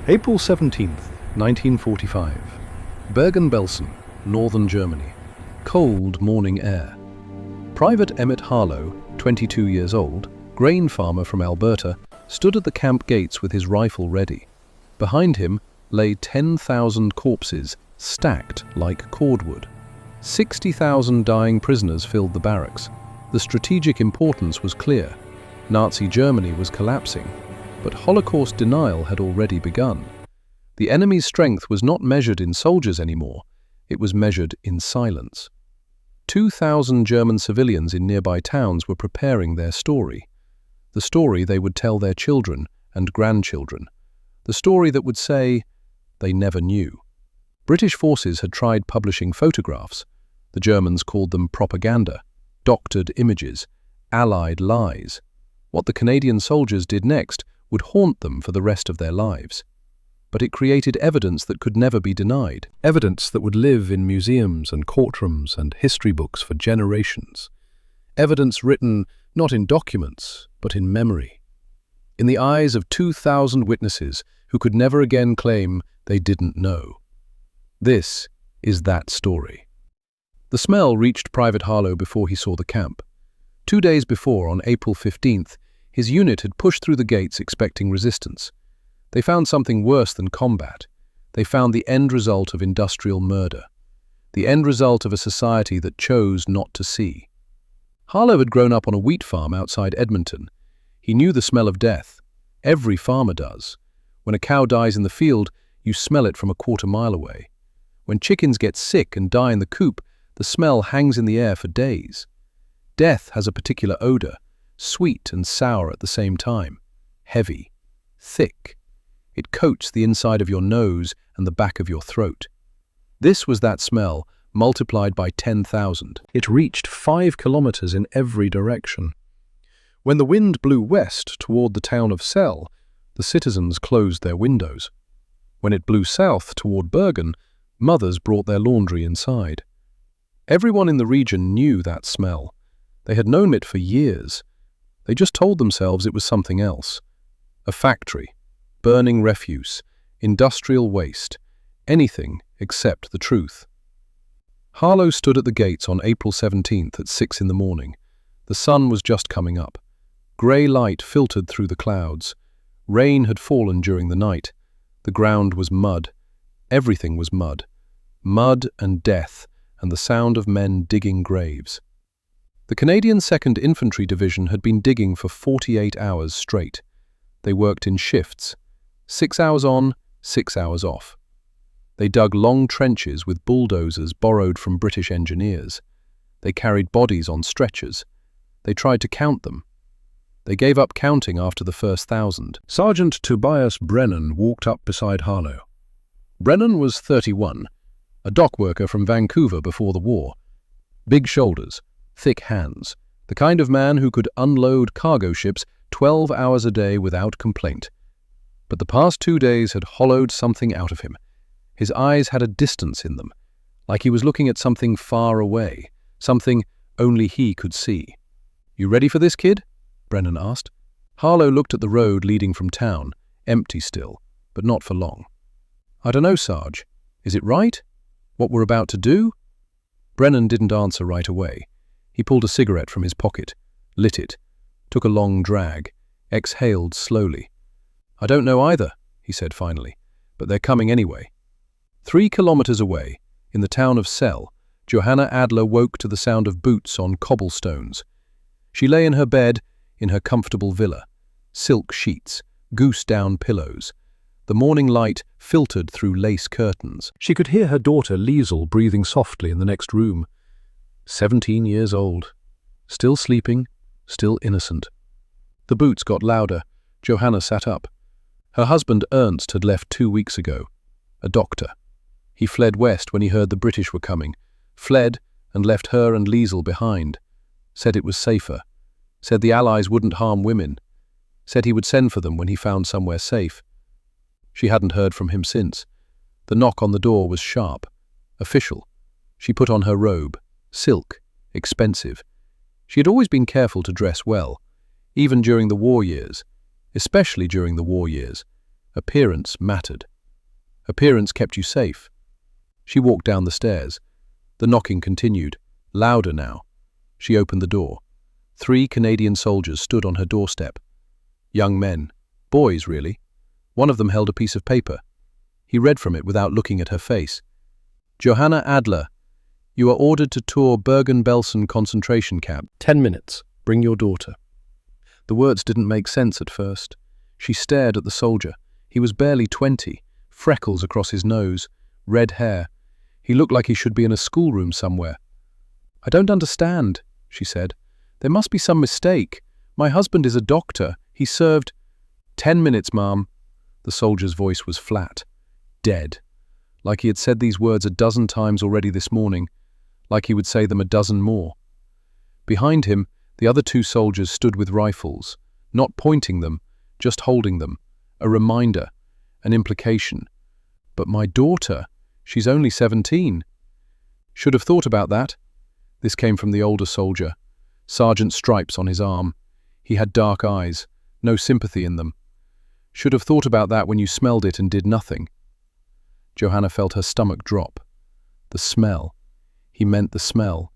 April 17th, 1945. Bergen-Belsen, northern Germany. Cold morning air. Private Emmett Harlow, 22 years old, grain farmer from Alberta, stood at the camp gates with his rifle ready. Behind him lay 10,000 corpses, stacked like cordwood. 60,000 dying prisoners filled the barracks. The strategic importance was clear. Nazi Germany was collapsing, but Holocaust denial had already begun. The enemy's strength was not measured in soldiers anymore, it was measured in silence. 2,000 German civilians in nearby towns were preparing their story. The story they would tell their children and grandchildren. The story that would say, they never knew. British forces had tried publishing photographs. The Germans called them propaganda, doctored images, Allied lies. What the Canadian soldiers did next would haunt them for the rest of their lives. But it created evidence that could never be denied. Evidence that would live in museums and courtrooms and history books for generations. Evidence written not in documents, but in memory. In the eyes of 2,000 witnesses who could never again claim they didn't know. This is that story. The smell reached Private Harlow before he saw the camp. 2 days before, on April 15th, his unit had pushed through the gates expecting resistance. They found something worse than combat. They found the end result of industrial murder. The end result of a society that chose not to see. Harlow had grown up on a wheat farm outside Edmonton. He knew the smell of death. Every farmer does. When a cow dies in the field, you smell it from a quarter-mile away. When chickens get sick and die in the coop, the smell hangs in the air for days. Death has a particular odor, sweet and sour at the same time, heavy, thick. It coats the inside of your nose and the back of your throat. This was that smell, multiplied by 10,000. It reached 5 kilometers in every direction. When the wind blew west toward the town of Celle, the citizens closed their windows. When it blew south toward Bergen, mothers brought their laundry inside. Everyone in the region knew that smell. They had known it for years. They just told themselves it was something else. A factory, burning refuse, industrial waste, anything except the truth. Harlow stood at the gates on April 17th at 6 in the morning. The sun was just coming up. Grey light filtered through the clouds. Rain had fallen during the night. The ground was mud. Everything was mud. Mud and death, and the sound of men digging graves. The Canadian 2nd Infantry Division had been digging for 48 hours straight. They worked in shifts, 6 hours on, 6 hours off. They dug long trenches with bulldozers borrowed from British engineers. They carried bodies on stretchers. They tried to count them. They gave up counting after the first 1,000. Sergeant Tobias Brennan walked up beside Harlow. Brennan was 31, a dock worker from Vancouver before the war. Big shoulders, thick hands, the kind of man who could unload cargo ships 12 hours a day without complaint. But the past 2 days had hollowed something out of him. His eyes had a distance in them, like he was looking at something far away, something only he could see. "You ready for this, kid?" Brennan asked. Harlow looked at the road leading from town, empty still, but not for long. "I don't know, Sarge. Is it right? What we're about to do?" Brennan didn't answer right away. He pulled a cigarette from his pocket, lit it, took a long drag, exhaled slowly. "I don't know either," he said finally, "but they're coming anyway." 3 kilometers away, in the town of Celle, Johanna Adler woke to the sound of boots on cobblestones. She lay in her bed, in her comfortable villa. Silk sheets, goose-down pillows. The morning light filtered through lace curtains. She could hear her daughter Liesel breathing softly in the next room. 17 years old. Still sleeping, still innocent. The boots got louder. Johanna sat up. Her husband Ernst had left 2 weeks ago. A doctor. He fled west when he heard the British were coming. Fled and left her and Liesel behind. Said it was safer. Said the Allies wouldn't harm women. Said he would send for them when he found somewhere safe. She hadn't heard from him since. The knock on the door was sharp. Official. She put on her robe. Silk. Expensive. She had always been careful to dress well, even during the war years. Especially during the war years. Appearance mattered. Appearance kept you safe. She walked down the stairs. The knocking continued, louder now. She opened the door. 3 Canadian soldiers stood on her doorstep. Young men. Boys, really. One of them held a piece of paper. He read from it without looking at her face. Johanna Adler, you are ordered to tour Bergen-Belsen concentration camp. 10 minutes. Bring your daughter. The words didn't make sense at first. She stared at the soldier. He was barely 20, freckles across his nose, red hair. He looked like he should be in a schoolroom somewhere. I don't understand, she said. There must be some mistake. My husband is a doctor. He served— 10 minutes, ma'am. The soldier's voice was flat, dead, like he had said these words a dozen times already this morning, like he would say them a dozen more. Behind him, the other 2 soldiers stood with rifles, not pointing them, just holding them, a reminder, an implication. But my daughter, she's only 17. Should have thought about that. This came from the older soldier, sergeant stripes on his arm. He had dark eyes, no sympathy in them. Should have thought about that when you smelled it and did nothing. Johanna felt her stomach drop. The smell. He meant the smell.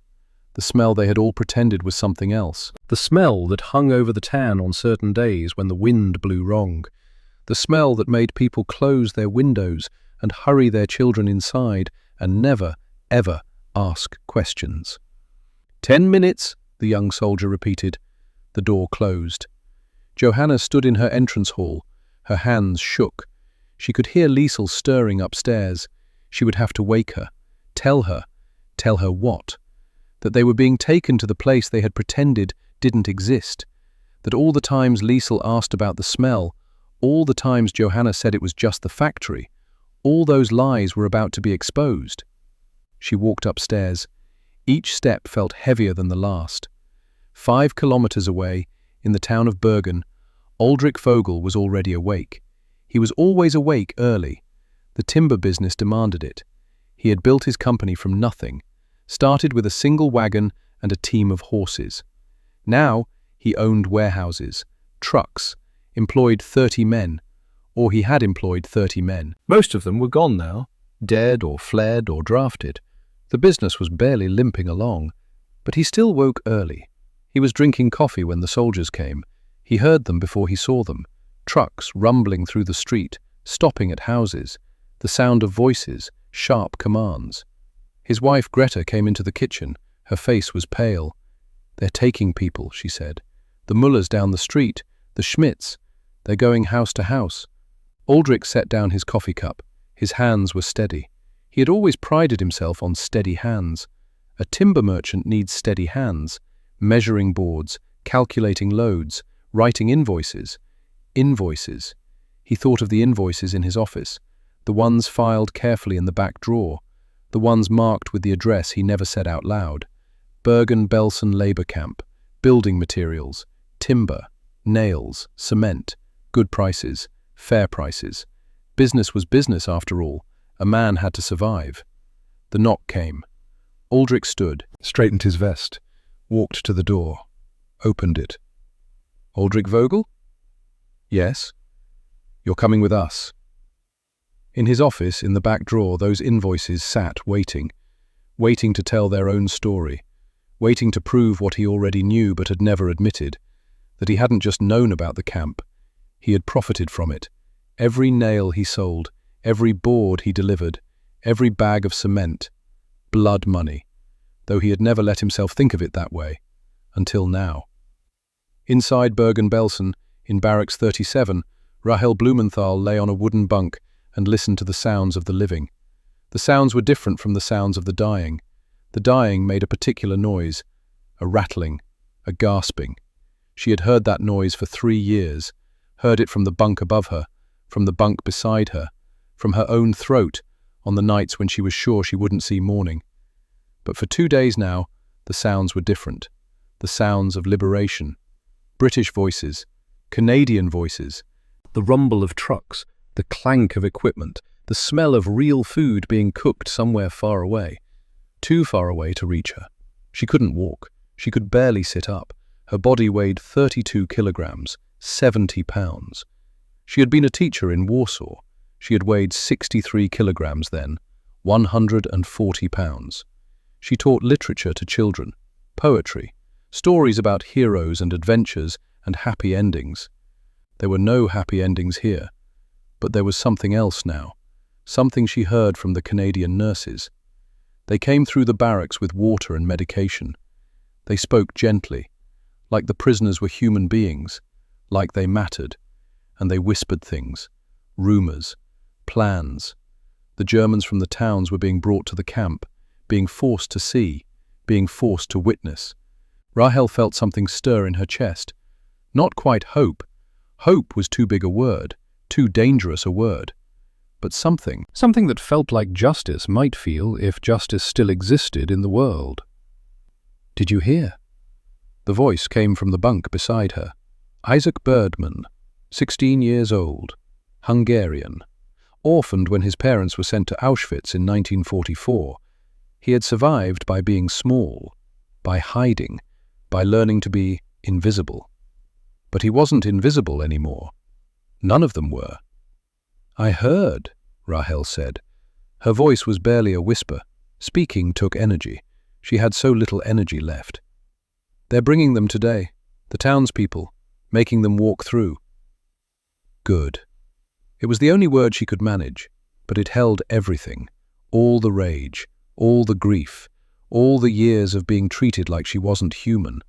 The smell they had all pretended was something else. The smell that hung over the town on certain days when the wind blew wrong. The smell that made people close their windows and hurry their children inside and never, ever ask questions. 10 minutes, the young soldier repeated. The door closed. Johanna stood in her entrance hall. Her hands shook. She could hear Liesel stirring upstairs. She would have to wake her. Tell her what? That they were being taken to the place they had pretended didn't exist. That all the times Liesel asked about the smell, all the times Johanna said it was just the factory, all those lies were about to be exposed. She walked upstairs. Each step felt heavier than the last. 5 kilometers away, in the town of Bergen, Ulrich Vogel was already awake. He was always awake early. The timber business demanded it. He had built his company from nothing, started with a single wagon and a team of horses. Now he owned warehouses, trucks, employed 30 men, or he had employed 30 men. Most of them were gone now, dead or fled or drafted. The business was barely limping along, but he still woke early. He was drinking coffee when the soldiers came. He heard them before he saw them. Trucks rumbling through the street, stopping at houses, the sound of voices, sharp commands. His wife Greta came into the kitchen. Her face was pale. They're taking people, she said. The Mullers down the street, the Schmidts. They're going house to house. Ulrich set down his coffee cup. His hands were steady. He had always prided himself on steady hands. A timber merchant needs steady hands, measuring boards, calculating loads, writing invoices. Invoices. He thought of the invoices in his office, the ones filed carefully in the back drawer, the ones marked with the address he never said out loud. Bergen-Belsen labor camp, building materials, timber, nails, cement, good prices, fair prices. Business was business after all. A man had to survive. The knock came. Ulrich stood, straightened his vest, walked to the door, opened it. Ulrich Vogel? Yes. You're coming with us. In his office, in the back drawer, those invoices sat waiting to tell their own story, waiting to prove what he already knew but had never admitted, that he hadn't just known about the camp, he had profited from it. Every nail he sold, every board he delivered, every bag of cement. Blood money, though he had never let himself think of it that way, until now. Inside Bergen-Belsen, in Barracks 37, Rahel Blumenthal lay on a wooden bunk and listened to the sounds of the living. The sounds were different from the sounds of the dying. The dying made a particular noise, a rattling, a gasping. She had heard that noise for 3 years, heard it from the bunk above her, from the bunk beside her, from her own throat, on the nights when she was sure she wouldn't see morning. But for 2 days now, the sounds were different. The sounds of liberation. British voices, Canadian voices, the rumble of trucks, the clank of equipment, the smell of real food being cooked somewhere far away. Too far away to reach her. She couldn't walk. She could barely sit up. Her body weighed 32 kilograms, 70 pounds. She had been a teacher in Warsaw. She had weighed 63 kilograms then, 140 pounds. She taught literature to children, poetry, stories about heroes and adventures and happy endings. There were no happy endings here, but there was something else now, something she heard from the Canadian nurses. They came through the barracks with water and medication. They spoke gently, like the prisoners were human beings, like they mattered, and they whispered things, rumors, plans. The Germans from the towns were being brought to the camp, being forced to see, being forced to witness. Rahel felt something stir in her chest. Not quite hope. Hope was too big a word, too dangerous a word. But something that felt like justice might feel if justice still existed in the world. "Did you hear?" The voice came from the bunk beside her. Isaac Birdman, 16 years old, Hungarian, orphaned when his parents were sent to Auschwitz in 1944. He had survived by being small, by hiding, by learning to be invisible. But he wasn't invisible anymore. None of them were. "I heard," Rahel said. Her voice was barely a whisper. Speaking took energy. She had so little energy left. "They're bringing them today, the townspeople, making them walk through." Good. It was the only word she could manage, but it held everything, all the rage, all the grief, all the years of being treated like she wasn't human,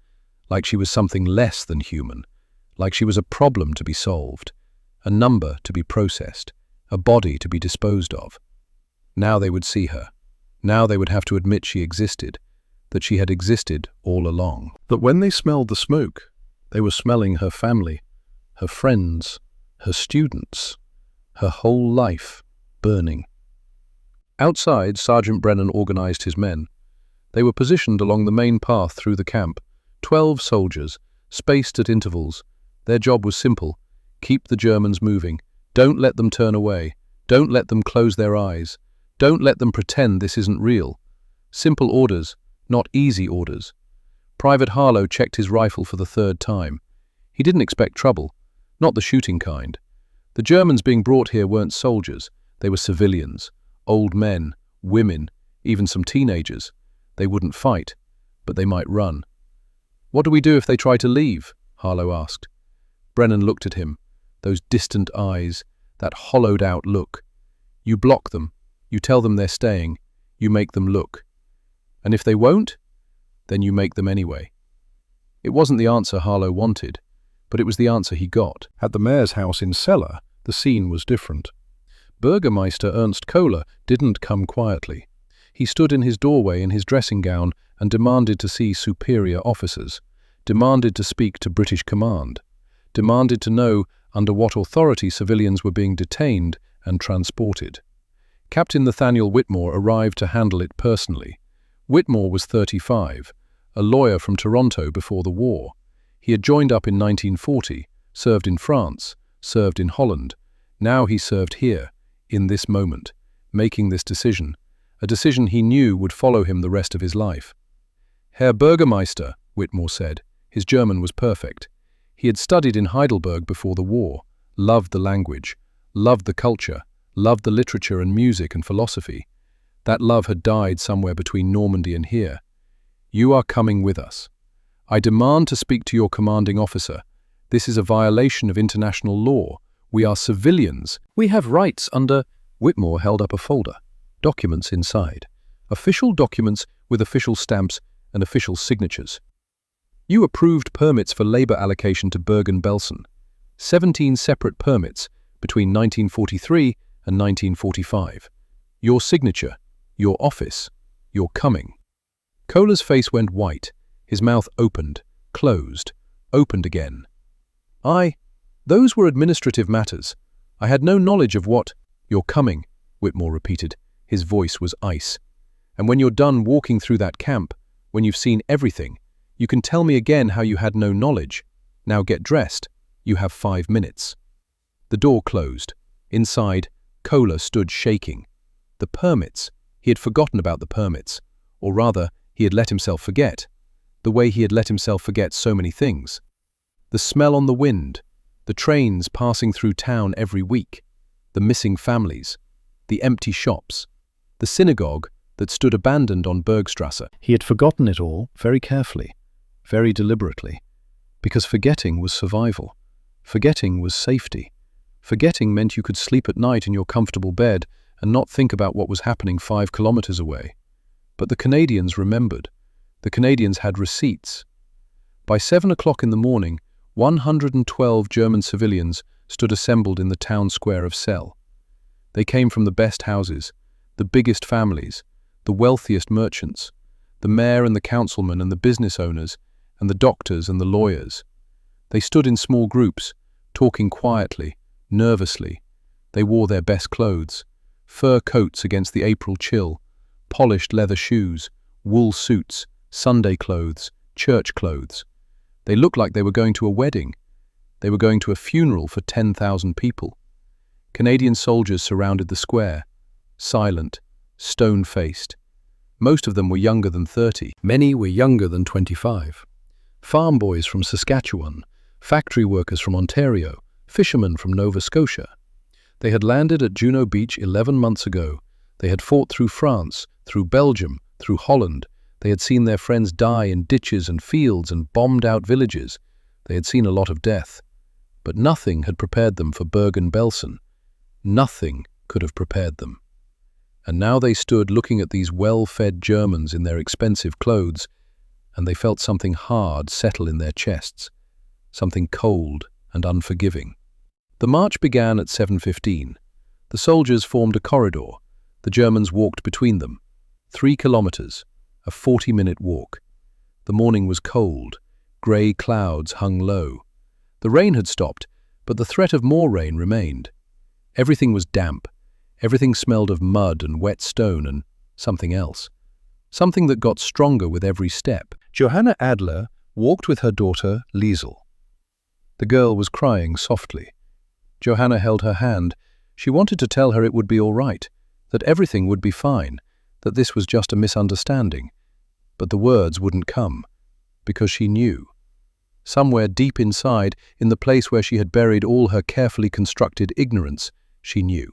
like she was something less than human, like she was a problem to be solved, a number to be processed, a body to be disposed of. Now they would see her. Now they would have to admit she existed, that she had existed all along. That when they smelled the smoke, they were smelling her family, her friends, her students, her whole life burning. Outside, Sergeant Brennan organized his men. They were positioned along the main path through the camp, 12 soldiers, spaced at intervals. Their job was simple: keep the Germans moving. Don't let them turn away. Don't let them close their eyes. Don't let them pretend this isn't real. Simple orders, not easy orders. Private Harlow checked his rifle for the 3rd time. He didn't expect trouble, not the shooting kind. The Germans being brought here weren't soldiers. They were civilians, old men, women, even some teenagers. They wouldn't fight, but they might run. "What do we do if they try to leave?" Harlow asked. Brennan looked at him, those distant eyes, that hollowed-out look. "You block them. You tell them they're staying. You make them look. And if they won't, then you make them anyway." It wasn't the answer Harlow wanted, but it was the answer he got. At the mayor's house in Celle, the scene was different. Burgermeister Ernst Kohler didn't come quietly. He stood in his doorway in his dressing gown and demanded to see superior officers, demanded to speak to British command, demanded to know under what authority civilians were being detained and transported. Captain Nathaniel Whitmore arrived to handle it personally. Whitmore was 35, a lawyer from Toronto before the war. He had joined up in 1940, served in France, served in Holland. Now he served here, in this moment, making this decision, a decision he knew would follow him the rest of his life. "Herr Bürgermeister," Whitmore said. His German was perfect. He had studied in Heidelberg before the war, loved the language, loved the culture, loved the literature and music and philosophy. That love had died somewhere between Normandy and here. "You are coming with us. I demand to speak to your commanding officer. This is a violation of international law. We are civilians. We have rights under—" Whitmore held up a folder, documents inside. Official documents with official stamps and official signatures. "You approved permits for labor allocation to Bergen-Belsen. 17 separate permits between 1943 and 1945. Your signature, your office, your coming." Kohler's face went white. His mouth opened, closed, opened again. Those were administrative matters. I had no knowledge of what—" "You're coming," Whitmore repeated. His voice was ice. "And when you're done walking through that camp, when you've seen everything, you can tell me again how you had no knowledge. Now get dressed. You have 5 minutes." The door closed. Inside, Kohler stood shaking. The permits. He had forgotten about the permits. Or rather, he had let himself forget. The way he had let himself forget so many things. The smell on the wind. The trains passing through town every week, the missing families, the empty shops, the synagogue that stood abandoned on Bergstrasse. He had forgotten it all very carefully, very deliberately, because forgetting was survival. Forgetting was safety. Forgetting meant you could sleep at night in your comfortable bed and not think about what was happening 5 kilometers away. But the Canadians remembered. The Canadians had receipts. By 7 o'clock in the morning, 112 German civilians stood assembled in the town square of Celle. They came from the best houses, the biggest families, the wealthiest merchants, the mayor and the councilmen and the business owners, and the doctors and the lawyers. They stood in small groups, talking quietly, nervously. They wore their best clothes, fur coats against the April chill, polished leather shoes, wool suits, Sunday clothes, church clothes. They looked like they were going to a wedding. They were going to a funeral for 10,000 people. Canadian soldiers surrounded the square, silent, stone-faced. Most of them were younger than 30. Many were younger than 25. Farm boys from Saskatchewan, factory workers from Ontario, fishermen from Nova Scotia. They had landed at Juno Beach 11 months ago. They had fought through France, through Belgium, through Holland. They had seen their friends die in ditches and fields and bombed-out villages. They had seen a lot of death. But nothing had prepared them for Bergen-Belsen. Nothing could have prepared them. And now they stood looking at these well-fed Germans in their expensive clothes, and they felt something hard settle in their chests, something cold and unforgiving. The march began at 7:15. The soldiers formed a corridor. The Germans walked between them. 3 kilometers, a 40-minute walk. The morning was cold. Grey clouds hung low. The rain had stopped, but the threat of more rain remained. Everything was damp. Everything smelled of mud and wet stone and something else. Something that got stronger with every step. Johanna Adler walked with her daughter, Liesel. The girl was crying softly. Johanna held her hand. She wanted to tell her it would be all right, that everything would be fine, that this was just a misunderstanding. But the words wouldn't come, because she knew. Somewhere deep inside, in the place where she had buried all her carefully constructed ignorance, she knew.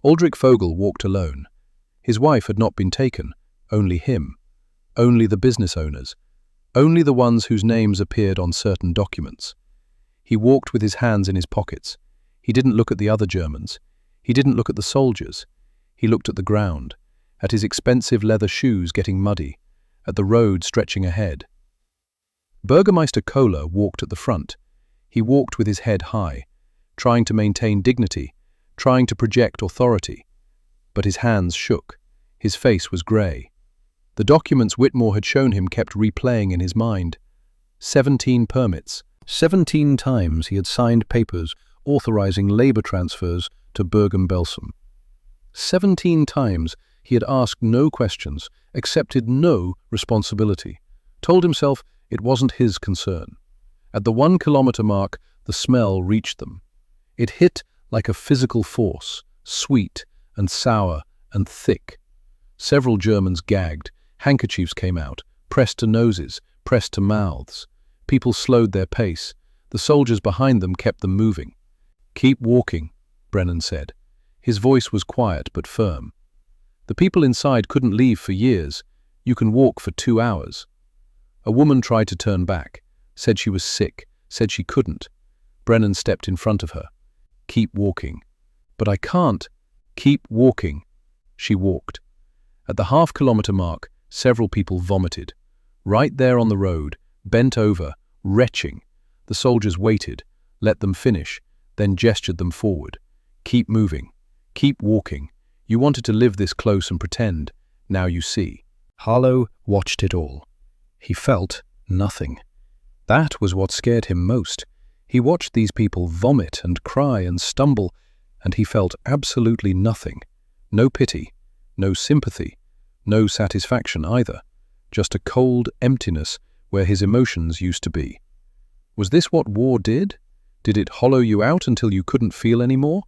Aldrich Vogel walked alone. His wife had not been taken, only him, only the business owners, only the ones whose names appeared on certain documents. He walked with his hands in his pockets. He didn't look at the other Germans. He didn't look at the soldiers. He looked at the ground, at his expensive leather shoes getting muddy, at the road stretching ahead. Bürgermeister Kohler walked at the front. He walked with his head high, trying to maintain dignity, trying to project authority. But his hands shook. His face was grey. The documents Whitmore had shown him kept replaying in his mind. 17 permits. 17 times he had signed papers authorizing labor transfers to Bergen-Belsen. 17 times he had asked no questions, accepted no responsibility, told himself it wasn't his concern. At the 1 kilometer mark, the smell reached them. It hit like a physical force, sweet and sour and thick. Several Germans gagged. Handkerchiefs came out, pressed to noses, pressed to mouths. People slowed their pace. The soldiers behind them kept them moving. "Keep walking," Brennan said. His voice was quiet but firm. "The people inside couldn't leave for years. You can walk for 2 hours." A woman tried to turn back, said she was sick, said she couldn't. Brennan stepped in front of her. "Keep walking." "But I can't." "Keep walking." She walked. At the half-kilometer mark, several people vomited. Right there on the road, bent over, retching. The soldiers waited, let them finish, then gestured them forward. "Keep moving. Keep walking. You wanted to live this close and pretend. Now you see." Harlow watched it all. He felt nothing. That was what scared him most. He watched these people vomit and cry and stumble, and he felt absolutely nothing. No pity, no sympathy, no satisfaction either. Just a cold emptiness where his emotions used to be. Was this what war did? Did it hollow you out until you couldn't feel anymore?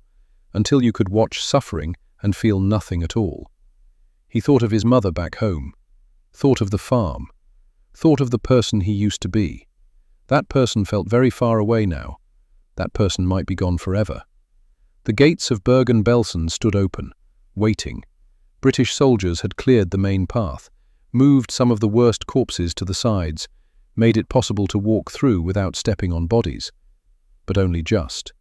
Until you could watch suffering and feel nothing at all? He thought of his mother back home, thought of the farm, thought of the person he used to be. That person felt very far away now. that person might be gone forever. The gates of Bergen-Belsen stood open, waiting. British soldiers had cleared the main path, moved some of the worst corpses to the sides, made it possible to walk through without stepping on bodies. But only just.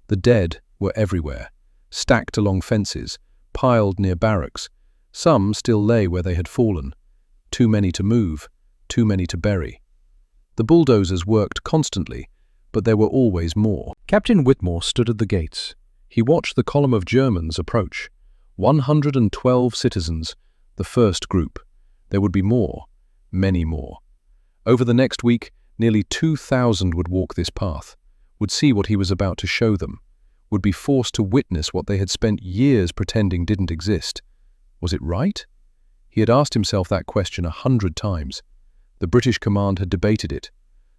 The dead were everywhere, stacked along fences, piled near barracks. Some still lay where they had fallen. Too many to move, too many to bury. The bulldozers worked constantly, but there were always more. Captain Whitmore stood at the gates. He watched the column of Germans approach. 112 citizens, the first group. There would be more, many more. Over the next week, nearly 2,000 would walk this path, would see what he was about to show them, would be forced to witness what they had spent years pretending didn't exist. Was it right? He had asked himself that question 100 times. The British command had debated it.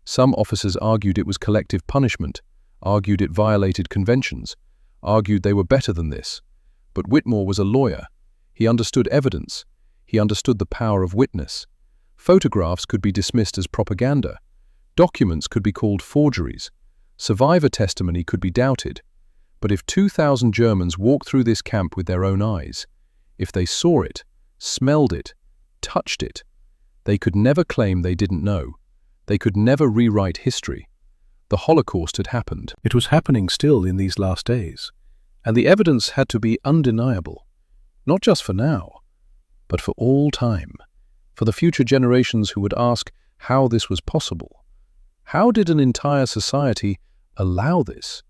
Some officers argued it was collective punishment, argued it violated conventions, argued they were better than this. But Whitmore was a lawyer. He understood evidence. He understood the power of witness. Photographs could be dismissed as propaganda. Documents could be called forgeries. Survivor testimony could be doubted. But if 2,000 Germans walked through this camp with their own eyes, if they saw it, smelled it, touched it, they could never claim they didn't know. They could never rewrite history. The Holocaust had happened. It was happening still in these last days. And the evidence had to be undeniable, not just for now, but for all time, for the future generations who would ask how this was possible. How did an entire society allow this?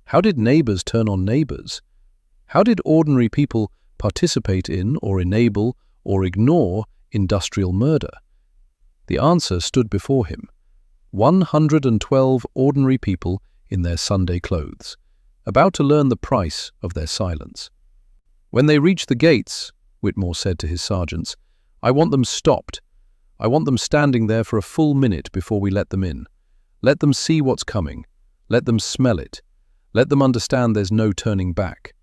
How did neighbors turn on neighbors? How did ordinary people participate in or enable or ignore industrial murder? The answer stood before him. 112 ordinary people in their Sunday clothes, about to learn the price of their silence. When they reach the gates, Whitmore said to his sergeants, I want them stopped. I want them standing there for a full minute before we let them in. Let them see what's coming. Let them smell it. Let them understand there's no turning back.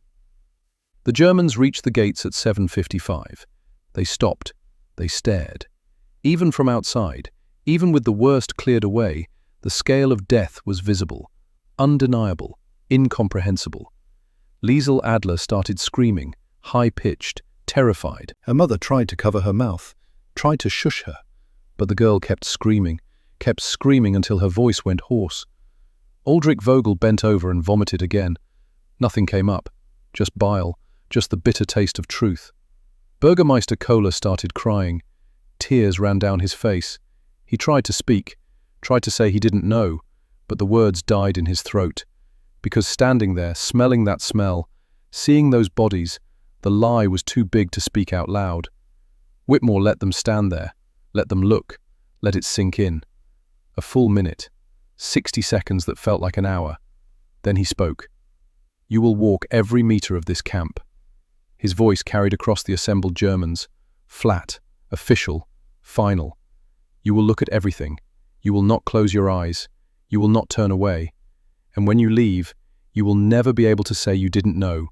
The Germans reached the gates at 7:55. They stopped. They stared. Even from outside, even with the worst cleared away, the scale of death was visible, undeniable, incomprehensible. Liesl Adler started screaming, high-pitched, terrified. Her mother tried to cover her mouth, tried to shush her, but the girl kept screaming until her voice went hoarse. Aldrich Vogel bent over and vomited again. Nothing came up, just bile, just the bitter taste of truth. Bürgermeister Kohler started crying. Tears ran down his face. He tried to speak, tried to say he didn't know, but the words died in his throat. Because standing there, smelling that smell, seeing those bodies, the lie was too big to speak out loud. Whitmore let them stand there, let them look, let it sink in. A full minute, 60 seconds that felt like an hour. Then he spoke. You will walk every meter of this camp. His voice carried across the assembled Germans, flat, official, final. You will look at everything. You will not close your eyes. You will not turn away. And when you leave, you will never be able to say you didn't know,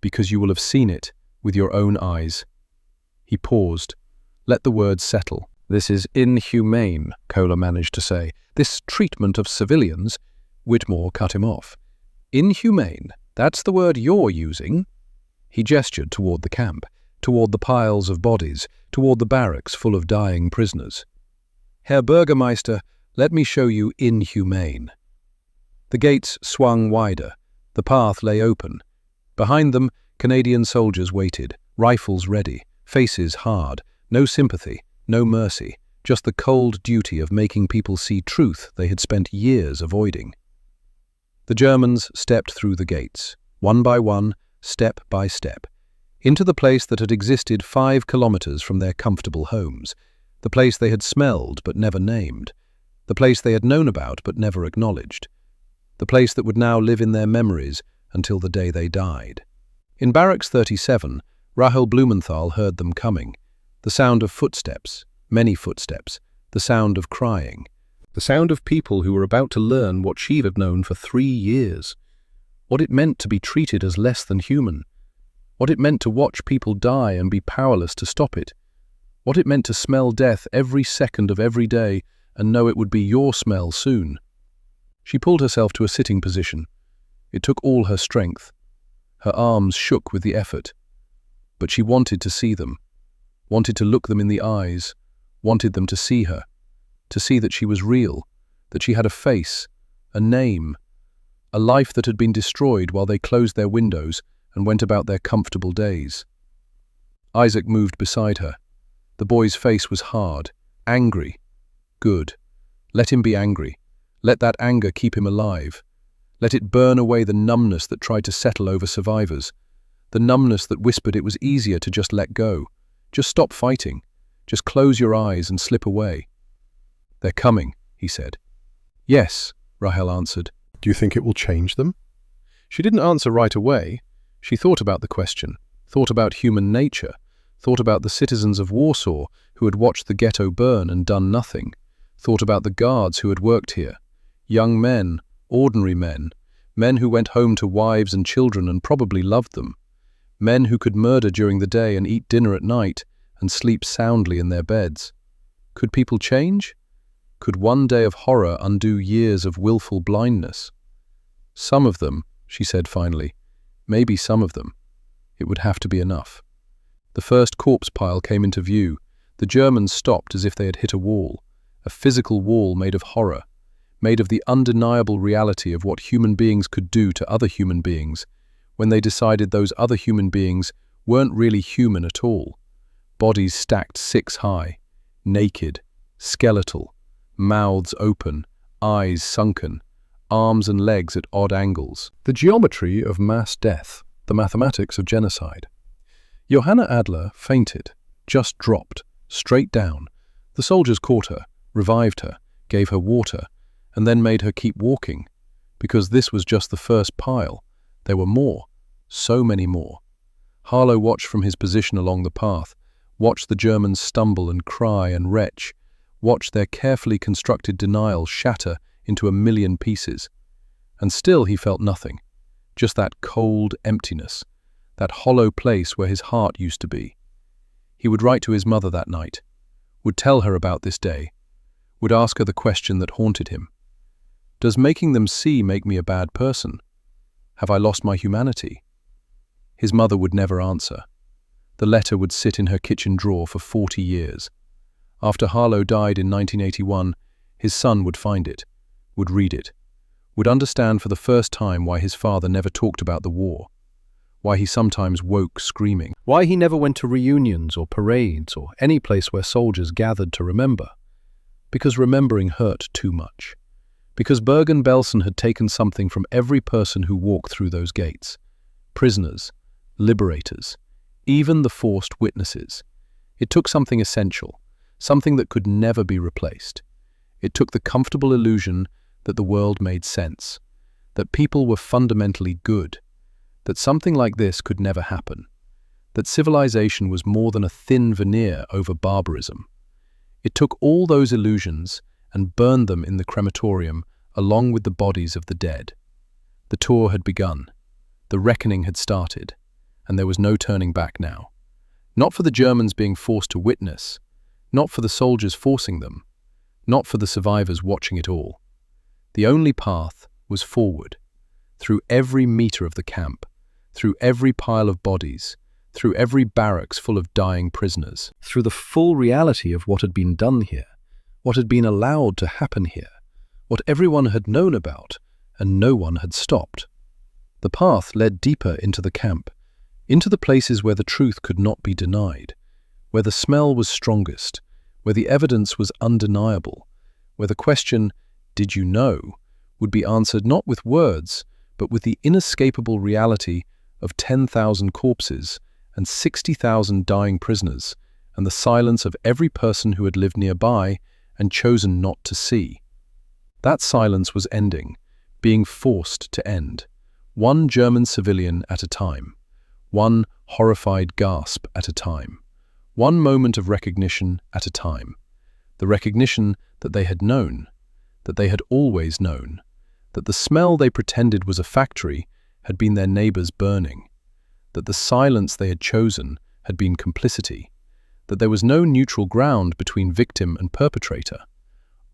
because you will have seen it with your own eyes. He paused. Let the words settle. This is inhumane, Kohler managed to say. This treatment of civilians. Whitmore cut him off. Inhumane? That's the word you're using? He gestured toward the camp, toward the piles of bodies, toward the barracks full of dying prisoners. Herr Bürgermeister, let me show you inhumane. The gates swung wider. The path lay open. Behind them, Canadian soldiers waited, rifles ready, faces hard, no sympathy, no mercy, just the cold duty of making people see truth they had spent years avoiding. The Germans stepped through the gates, one by one, step by step, into the place that had existed 5 kilometers from their comfortable homes, the place they had smelled but never named, the place they had known about but never acknowledged, the place that would now live in their memories until the day they died. In Barracks 37, Rahel Blumenthal heard them coming, the sound of footsteps, many footsteps, the sound of crying, the sound of people who were about to learn what she had known for 3 years, what it meant to be treated as less than human, what it meant to watch people die and be powerless to stop it, what it meant to smell death every second of every day and know it would be your smell soon. She pulled herself to a sitting position. It took all her strength. Her arms shook with the effort. But she wanted to see them, wanted to look them in the eyes, wanted them to see her, to see that she was real, that she had a face, a name, a life that had been destroyed while they closed their windows and went about their comfortable days. Isaac moved beside her. The boy's face was hard, angry. Good. Let him be angry. Let that anger keep him alive. Let it burn away the numbness that tried to settle over survivors, the numbness that whispered it was easier to just let go, just stop fighting, just close your eyes and slip away. "They're coming," he said. "Yes," Rahel answered. Do you think it will change them? She didn't answer right away. She thought about the question, thought about human nature, thought about the citizens of Warsaw who had watched the ghetto burn and done nothing, thought about the guards who had worked here, young men, ordinary men, men who went home to wives and children and probably loved them, men who could murder during the day and eat dinner at night and sleep soundly in their beds. Could people change? Could one day of horror undo years of willful blindness? Some of them, she said finally. Maybe some of them. It would have to be enough. The first corpse pile came into view. The Germans stopped as if they had hit a wall, a physical wall made of horror, made of the undeniable reality of what human beings could do to other human beings when they decided those other human beings weren't really human at all. Bodies stacked 6 high, naked, skeletal, mouths open, eyes sunken, arms and legs at odd angles. The geometry of mass death, the mathematics of genocide. Johanna Adler fainted, just dropped, straight down. The soldiers caught her, revived her, gave her water, and then made her keep walking, because this was just the first pile. There were more, so many more. Harlow watched from his position along the path, watched the Germans stumble and cry and retch, watched their carefully constructed denial shatter into a million pieces. And still he felt nothing, just that cold emptiness, that hollow place where his heart used to be. He would write to his mother that night, would tell her about this day, would ask her the question that haunted him. Does making them see make me a bad person? Have I lost my humanity? His mother would never answer. The letter would sit in her kitchen drawer for 40 years. After Harlow died in 1981, his son would find it, would read it, would understand for the first time why his father never talked about the war, why he sometimes woke screaming, why he never went to reunions or parades or any place where soldiers gathered to remember. Because remembering hurt too much. Because Bergen-Belsen had taken something from every person who walked through those gates. Prisoners, liberators, even the forced witnesses. It took something essential, something that could never be replaced. It took the comfortable illusion that the world made sense, that people were fundamentally good, that something like this could never happen, that civilization was more than a thin veneer over barbarism. It took all those illusions and burned them in the crematorium along with the bodies of the dead. The tour had begun. The reckoning had started, and there was no turning back now. Not for the Germans being forced to witness, not for the soldiers forcing them, not for the survivors watching it all. The only path was forward, through every meter of the camp, through every pile of bodies, through every barracks full of dying prisoners, through the full reality of what had been done here, what had been allowed to happen here, what everyone had known about and no one had stopped. The path led deeper into the camp, into the places where the truth could not be denied, where the smell was strongest, where the evidence was undeniable, where the question, "Did you know?" would be answered not with words, but with the inescapable reality of 10,000 corpses and 60,000 dying prisoners, and the silence of every person who had lived nearby and chosen not to see. That silence was ending, being forced to end, one German civilian at a time, one horrified gasp at a time, one moment of recognition at a time, the recognition that they had known, that they had always known, that the smell they pretended was a factory had been their neighbors burning, that the silence they had chosen had been complicity, that there was no neutral ground between victim and perpetrator,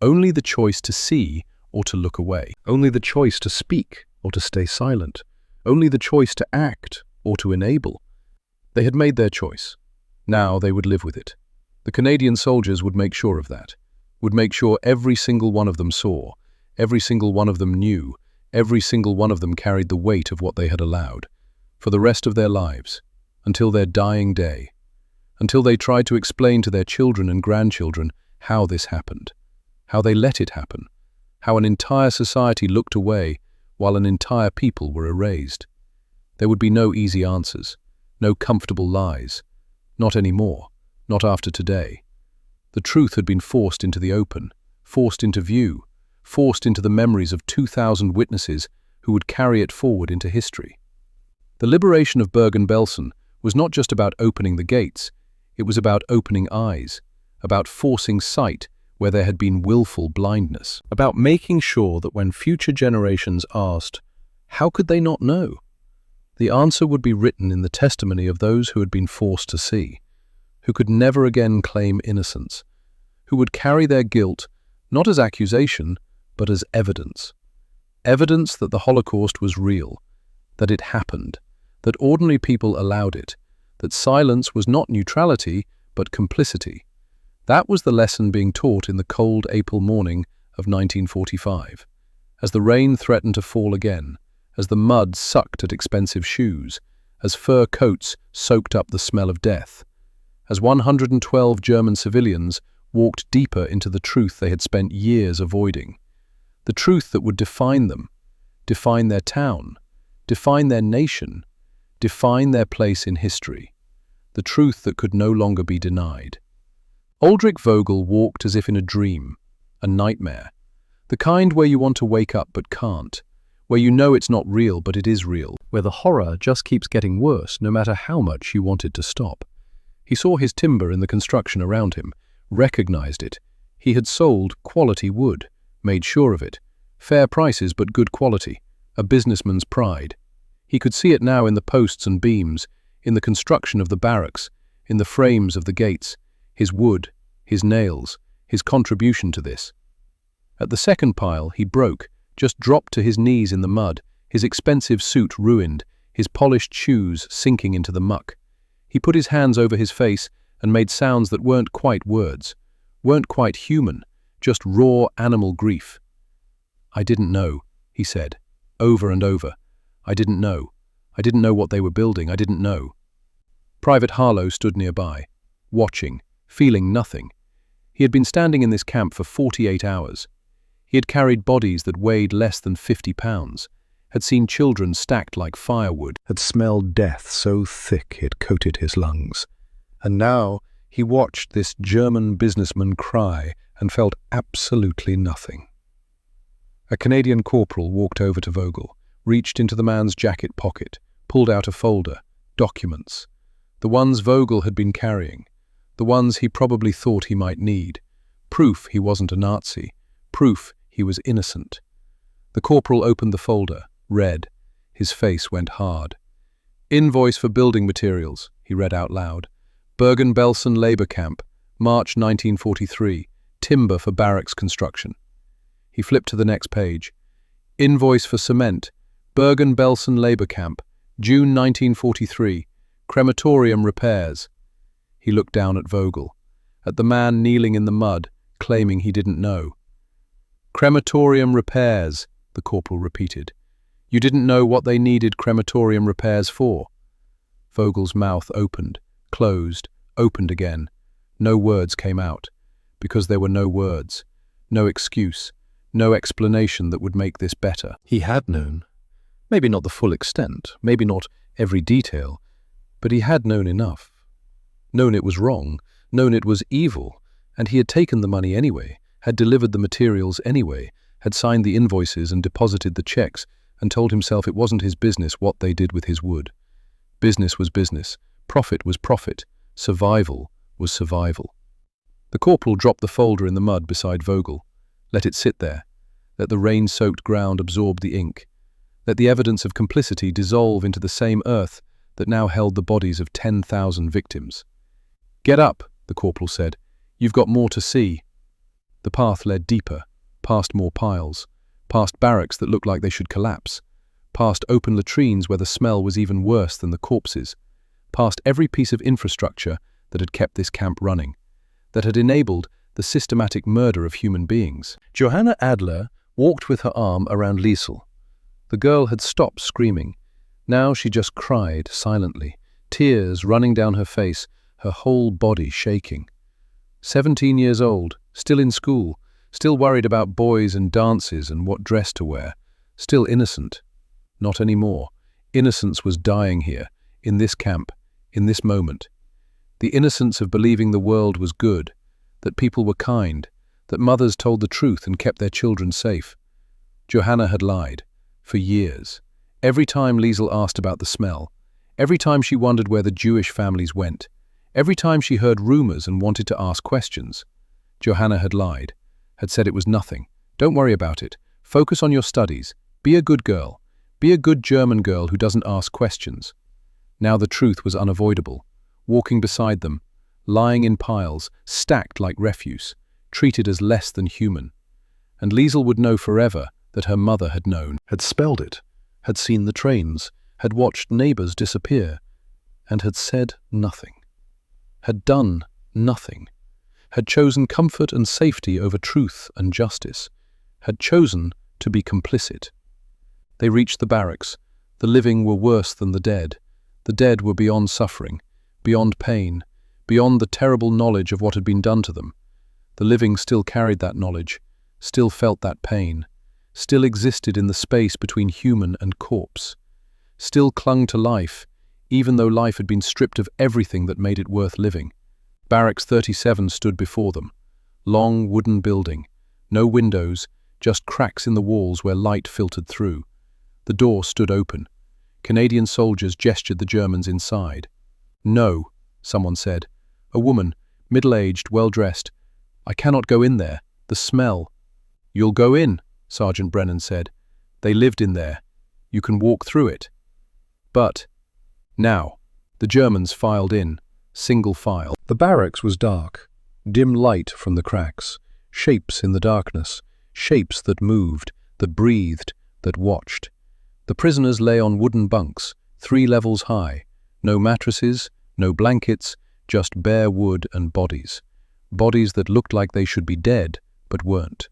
only the choice to see or to look away. Only the choice to speak or to stay silent. Only the choice to act or to enable. They had made their choice. Now they would live with it. The Canadian soldiers would make sure of that, would make sure every single one of them saw, every single one of them knew, every single one of them carried the weight of what they had allowed, for the rest of their lives, until their dying day, until they tried to explain to their children and grandchildren how this happened, how they let it happen, how an entire society looked away while an entire people were erased. There would be no easy answers, no comfortable lies. Not anymore, not after today. The truth had been forced into the open, forced into view, forced into the memories of 2,000 witnesses who would carry it forward into history. The liberation of Bergen-Belsen was not just about opening the gates, it was about opening eyes, about forcing sight where there had been willful blindness, about making sure that when future generations asked, how could they not know? The answer would be written in the testimony of those who had been forced to see, who could never again claim innocence, who would carry their guilt not as accusation, but as evidence. Evidence that the Holocaust was real, that it happened, that ordinary people allowed it, that silence was not neutrality, but complicity. That was the lesson being taught in the cold April morning of 1945, as the rain threatened to fall again, as the mud sucked at expensive shoes, as fur coats soaked up the smell of death, as 112 German civilians walked deeper into the truth they had spent years avoiding, the truth that would define them, define their town, define their nation, define their place in history, the truth that could no longer be denied. Ulrich Vogel walked as if in a dream, a nightmare, the kind where you want to wake up but can't, where you know it's not real but it is real, where the horror just keeps getting worse no matter how much you want it to stop. He saw his timber in the construction around him, recognized it. He had sold quality wood, made sure of it. Fair prices but good quality, a businessman's pride. He could see it now in the posts and beams, in the construction of the barracks, in the frames of the gates, his wood, his nails, his contribution to this. At the second pile, he broke, just dropped to his knees in the mud, his expensive suit ruined, his polished shoes sinking into the muck. He put his hands over his face and made sounds that weren't quite words, weren't quite human, just raw animal grief. I didn't know, he said, over and over. I didn't know. I didn't know what they were building. I didn't know. Private Harlow stood nearby, watching, feeling nothing. He had been standing in this camp for 48 hours. He had carried bodies that weighed less than 50 pounds, had seen children stacked like firewood, had smelled death so thick it coated his lungs. And now he watched this German businessman cry and felt absolutely nothing. A Canadian corporal walked over to Vogel, reached into the man's jacket pocket, pulled out a folder, documents. The ones Vogel had been carrying, the ones he probably thought he might need. Proof he wasn't a Nazi, proof he was innocent. The corporal opened the folder, read. His face went hard. Invoice for building materials, he read out loud. Bergen-Belsen Labour Camp, March 1943, timber for barracks construction. He flipped to the next page. Invoice for cement, Bergen-Belsen Labour Camp, June 1943, crematorium repairs. He looked down at Vogel, at the man kneeling in the mud, claiming he didn't know. Crematorium repairs, the corporal repeated. You didn't know what they needed crematorium repairs for? Vogel's mouth opened, closed, opened again. No words came out, because there were no words, no excuse, no explanation that would make this better. He had known. Maybe not the full extent, maybe not every detail, but he had known enough. Known it was wrong, known it was evil, and he had taken the money anyway, had delivered the materials anyway, had signed the invoices and deposited the checks, and told himself it wasn't his business what they did with his wood. Business was business, profit was profit, survival was survival. The corporal dropped the folder in the mud beside Vogel. Let it sit there. Let the rain-soaked ground absorb the ink. Let the evidence of complicity dissolve into the same earth that now held the bodies of 10,000 victims. Get up, the corporal said. You've got more to see. The path led deeper, past more piles. past barracks that looked like they should collapse, past open latrines where the smell was even worse than the corpses, past every piece of infrastructure that had kept this camp running, that had enabled the systematic murder of human beings. Johanna Adler walked with her arm around Liesel. The girl had stopped screaming. Now she just cried silently, tears running down her face, her whole body shaking. 17 years old, still in school, still worried about boys and dances and what dress to wear, still innocent. Not anymore. Innocence was dying here, in this camp, in this moment. The innocence of believing the world was good, that people were kind, that mothers told the truth and kept their children safe. Johanna had lied, for years. Every time Liesel asked about the smell, every time she wondered where the Jewish families went, every time she heard rumors and wanted to ask questions, Johanna had lied, had said it was nothing. Don't worry about it. Focus on your studies. Be a good girl. Be a good German girl who doesn't ask questions. Now the truth was unavoidable. Walking beside them, lying in piles, stacked like refuse, treated as less than human. And Liesel would know forever that her mother had known, had spelled it, had seen the trains, had watched neighbors disappear, and had said nothing. Had done nothing. Had chosen comfort and safety over truth and justice. Had chosen to be complicit. They reached the barracks. The living were worse than the dead. The dead were beyond suffering, beyond pain, beyond the terrible knowledge of what had been done to them. The living still carried that knowledge, still felt that pain, still existed in the space between human and corpse, still clung to life, even though life had been stripped of everything that made it worth living. Barracks 37 stood before them. Long wooden building, no windows, just cracks in the walls where light filtered through. The door stood open. Canadian soldiers gestured the Germans inside. "No," someone said. A woman, middle-aged, well-dressed. "I cannot go in there. The smell." "You'll go in," Sergeant Brennan said. "They lived in there. You can walk through it." But now, the Germans filed in, single file. The barracks was dark, dim light from the cracks, shapes in the darkness, shapes that moved, that breathed, that watched. The prisoners lay on wooden bunks, 3 levels high, no mattresses, no blankets, just bare wood and bodies. Bodies that looked like they should be dead, but weren't.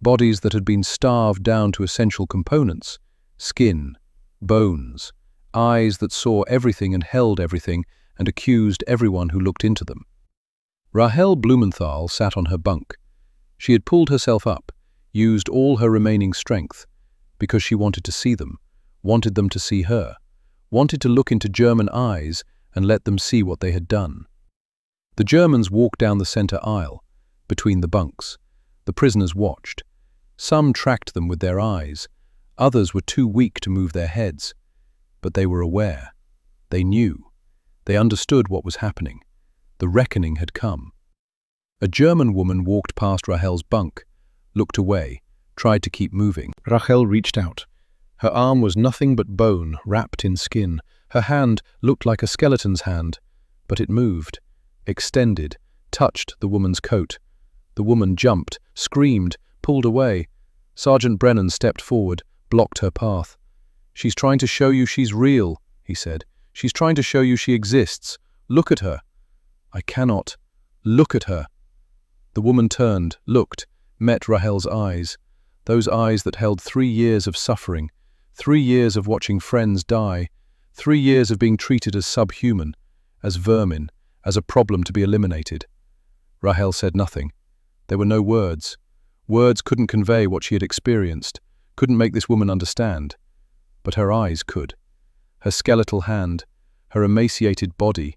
Bodies that had been starved down to essential components, skin, bones, eyes that saw everything and held everything and accused everyone who looked into them. Rahel Blumenthal sat on her bunk. She had pulled herself up, used all her remaining strength, because she wanted to see them, wanted them to see her, wanted to look into German eyes and let them see what they had done. The Germans walked down the center aisle, between the bunks. The prisoners watched. Some tracked them with their eyes. Others were too weak to move their heads. But they were aware. They knew. They understood what was happening. The reckoning had come. A German woman walked past Rahel's bunk, looked away, tried to keep moving. Rahel reached out. Her arm was nothing but bone wrapped in skin. Her hand looked like a skeleton's hand, but it moved, extended, touched the woman's coat. The woman jumped, screamed, pulled away. Sergeant Brennan stepped forward, blocked her path. "She's trying to show you she's real," he said. "She's trying to show you she exists. Look at her." "I cannot. Look at her." The woman turned, looked, met Rahel's eyes. Those eyes that held 3 years of suffering, 3 years of watching friends die, 3 years of being treated as subhuman, as vermin, as a problem to be eliminated. Rahel said nothing. There were no words. Words couldn't convey what she had experienced, couldn't make this woman understand. But her eyes could. Her skeletal hand, her emaciated body,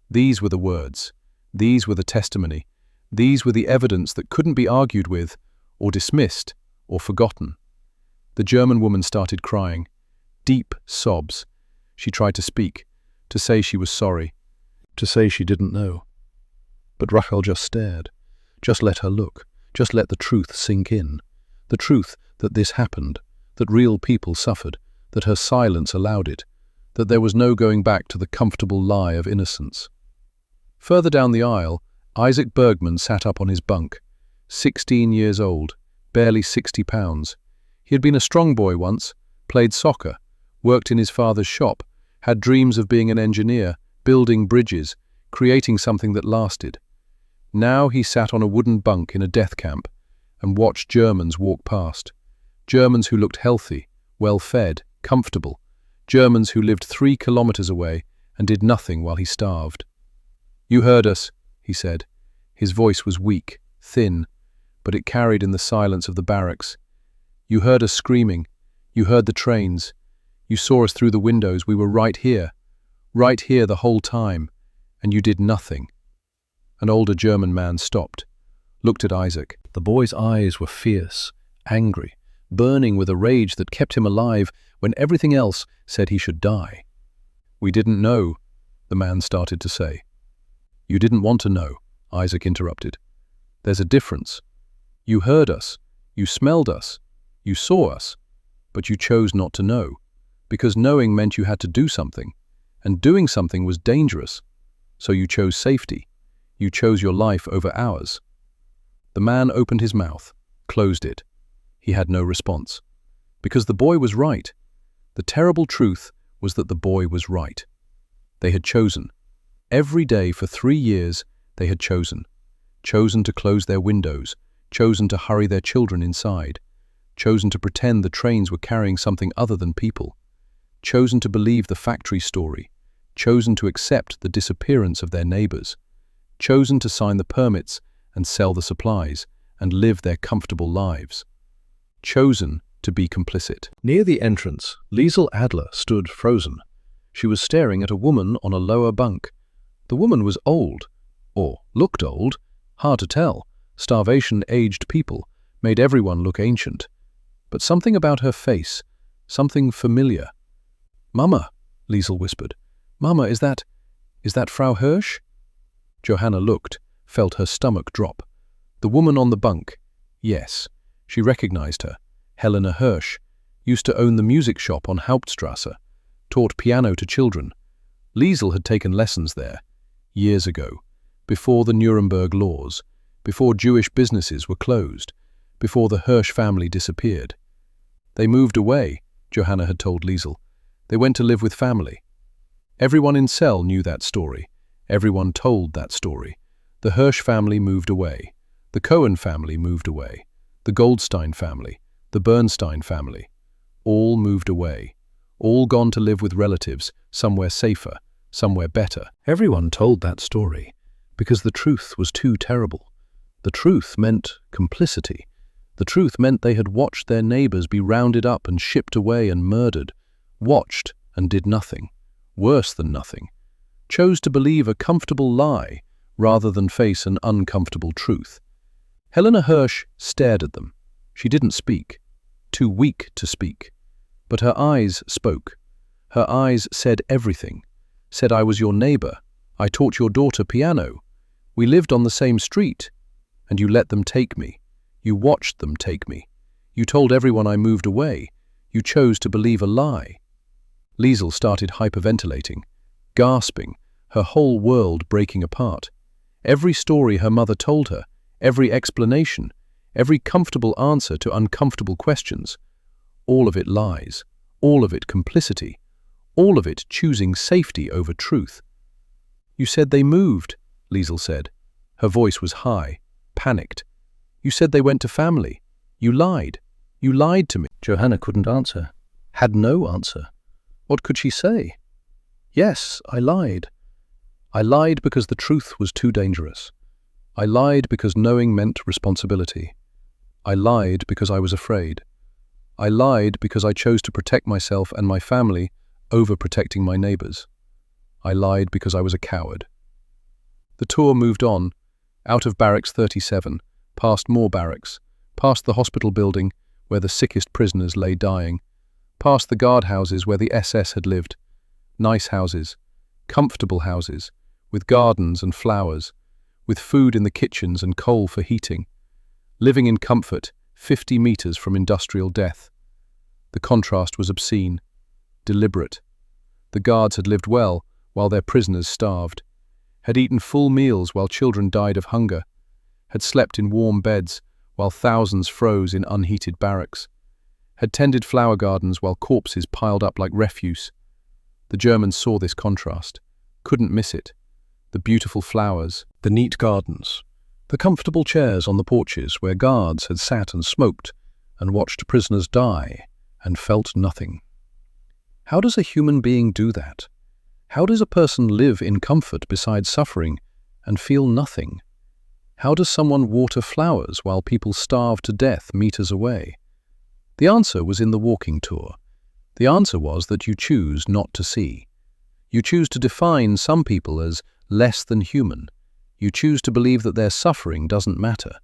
these were the words. These were the testimony. These were the evidence that couldn't be argued with, or dismissed, or forgotten. The German woman started crying. Deep sobs. She tried to speak, to say she was sorry, to say she didn't know. But Rahel just stared, just let her look, just let the truth sink in. The truth that this happened, that real people suffered, that her silence allowed it, that there was no going back to the comfortable lie of innocence. Further down the aisle, Isaac Bergman sat up on his bunk, 16 years old, barely 60 pounds. He had been a strong boy once, played soccer, worked in his father's shop, had dreams of being an engineer, building bridges, creating something that lasted. Now he sat on a wooden bunk in a death camp and watched Germans walk past. Germans who looked healthy, well-fed, comfortable. Germans who lived 3 kilometers away and did nothing while he starved. "You heard us," he said. His voice was weak, thin, but it carried in the silence of the barracks. "You heard us screaming. You heard the trains. You saw us through the windows. We were right here the whole time, and you did nothing." An older German man stopped, looked at Isaac. The boy's eyes were fierce, angry, burning with a rage that kept him alive when everything else said he should die. "We didn't know," the man started to say. "You didn't want to know," Isaac interrupted. "There's a difference. You heard us, you smelled us, you saw us, but you chose not to know, because knowing meant you had to do something, and doing something was dangerous. So you chose safety. You chose your life over ours." The man opened his mouth, closed it. He had no response. Because the boy was right. The terrible truth was that the boy was right. They had chosen. Every day for 3 years they had chosen. Chosen to close their windows, chosen to hurry their children inside, chosen to pretend the trains were carrying something other than people, chosen to believe the factory story, chosen to accept the disappearance of their neighbors, chosen to sign the permits and sell the supplies and live their comfortable lives, chosen to be complicit. Near the entrance, Liesel Adler stood frozen. She was staring at a woman on a lower bunk. The woman was old, or looked old, hard to tell. Starvation aged people made everyone look ancient. But something about her face, something familiar. "Mama," Liesel whispered. "Mama, is that Frau Hirsch?" Johanna looked, felt her stomach drop. The woman on the bunk. Yes, she recognized her. Helena Hirsch. Used to own the music shop on Hauptstrasse. Taught piano to children. Liesel had taken lessons there. Years ago. Before the Nuremberg laws. Before Jewish businesses were closed. Before the Hirsch family disappeared. They moved away, Johanna had told Liesel. They went to live with family. Everyone in Cell knew that story. Everyone told that story. The Hirsch family moved away. The Cohen family moved away. The Goldstein family. The Bernstein family. All moved away. All gone to live with relatives, somewhere safer, somewhere better. Everyone told that story, because the truth was too terrible. The truth meant complicity. The truth meant they had watched their neighbors be rounded up and shipped away and murdered. Watched and did nothing. Worse than nothing. Chose to believe a comfortable lie rather than face an uncomfortable truth. Helena Hirsch stared at them. She didn't speak. Too weak to speak. But her eyes spoke. Her eyes said everything. Said, "I was your neighbor. I taught your daughter piano. We lived on the same street. And you let them take me. You watched them take me. You told everyone I moved away. You chose to believe a lie." Liesel started hyperventilating, gasping, her whole world breaking apart. Every story her mother told her, every explanation, every comfortable answer to uncomfortable questions, all of it lies, all of it complicity, all of it choosing safety over truth. "You said they moved," Liesel said. Her voice was high, panicked. "You said they went to family. You lied. You lied to me." Johanna couldn't answer, had no answer. What could she say? "Yes, I lied. I lied because the truth was too dangerous. I lied because knowing meant responsibility. I lied because I was afraid. I lied because I chose to protect myself and my family over protecting my neighbors. I lied because I was a coward." The tour moved on, out of Barracks 37, past more barracks, past the hospital building where the sickest prisoners lay dying, past the guardhouses where the SS had lived. Nice houses, comfortable houses, with gardens and flowers, with food in the kitchens and coal for heating, living in comfort 50 meters from industrial death. The contrast was obscene, deliberate. The guards had lived well while their prisoners starved, had eaten full meals while children died of hunger, had slept in warm beds while thousands froze in unheated barracks, had tended flower gardens while corpses piled up like refuse. The Germans saw this contrast, couldn't miss it. The beautiful flowers, the neat gardens, the comfortable chairs on the porches where guards had sat and smoked and watched prisoners die and felt nothing. How does a human being do that? How does a person live in comfort beside suffering and feel nothing? How does someone water flowers while people starve to death meters away? The answer was in the walking tour. The answer was that you choose not to see. You choose to define some people as less than human. You choose to believe that their suffering doesn't matter,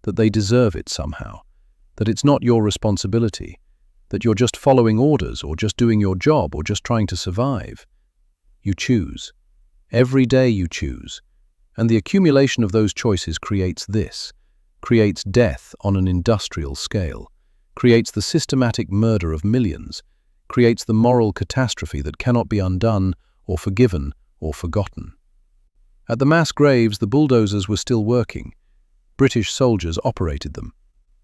that they deserve it somehow, that it's not your responsibility, that you're just following orders or just doing your job or just trying to survive. You choose. Every day you choose. And the accumulation of those choices creates this, creates death on an industrial scale, creates the systematic murder of millions, creates the moral catastrophe that cannot be undone or forgiven or forgotten. At the mass graves, the bulldozers were still working. British soldiers operated them,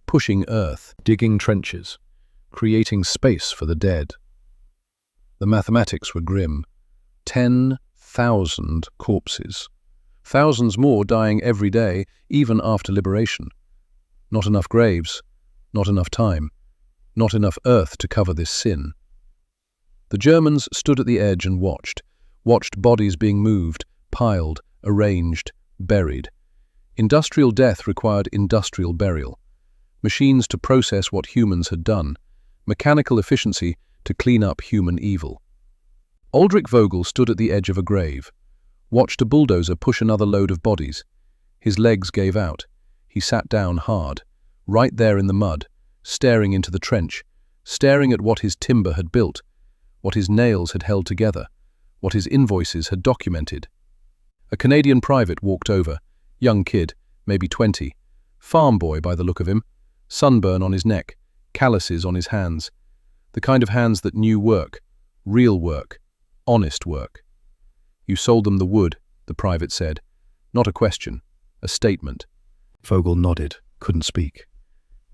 pushing earth, digging trenches, creating space for the dead. The mathematics were grim. 10,000 corpses. Thousands more dying every day, even after liberation. Not enough graves, not enough time, not enough earth to cover this sin. The Germans stood at the edge and watched bodies being moved, piled, arranged, buried. Industrial death required industrial burial. Machines to process what humans had done. Mechanical efficiency to clean up human evil. Aldrich Vogel stood at the edge of a grave, watched a bulldozer push another load of bodies. His legs gave out. He sat down hard, right there in the mud, staring into the trench, staring at what his timber had built, what his nails had held together, what his invoices had documented. A Canadian private walked over, young kid, maybe 20, farm boy by the look of him, sunburn on his neck, calluses on his hands, the kind of hands that knew work, real work, honest work. You sold them the wood, the private said. Not a question, a statement. Vogel nodded, couldn't speak.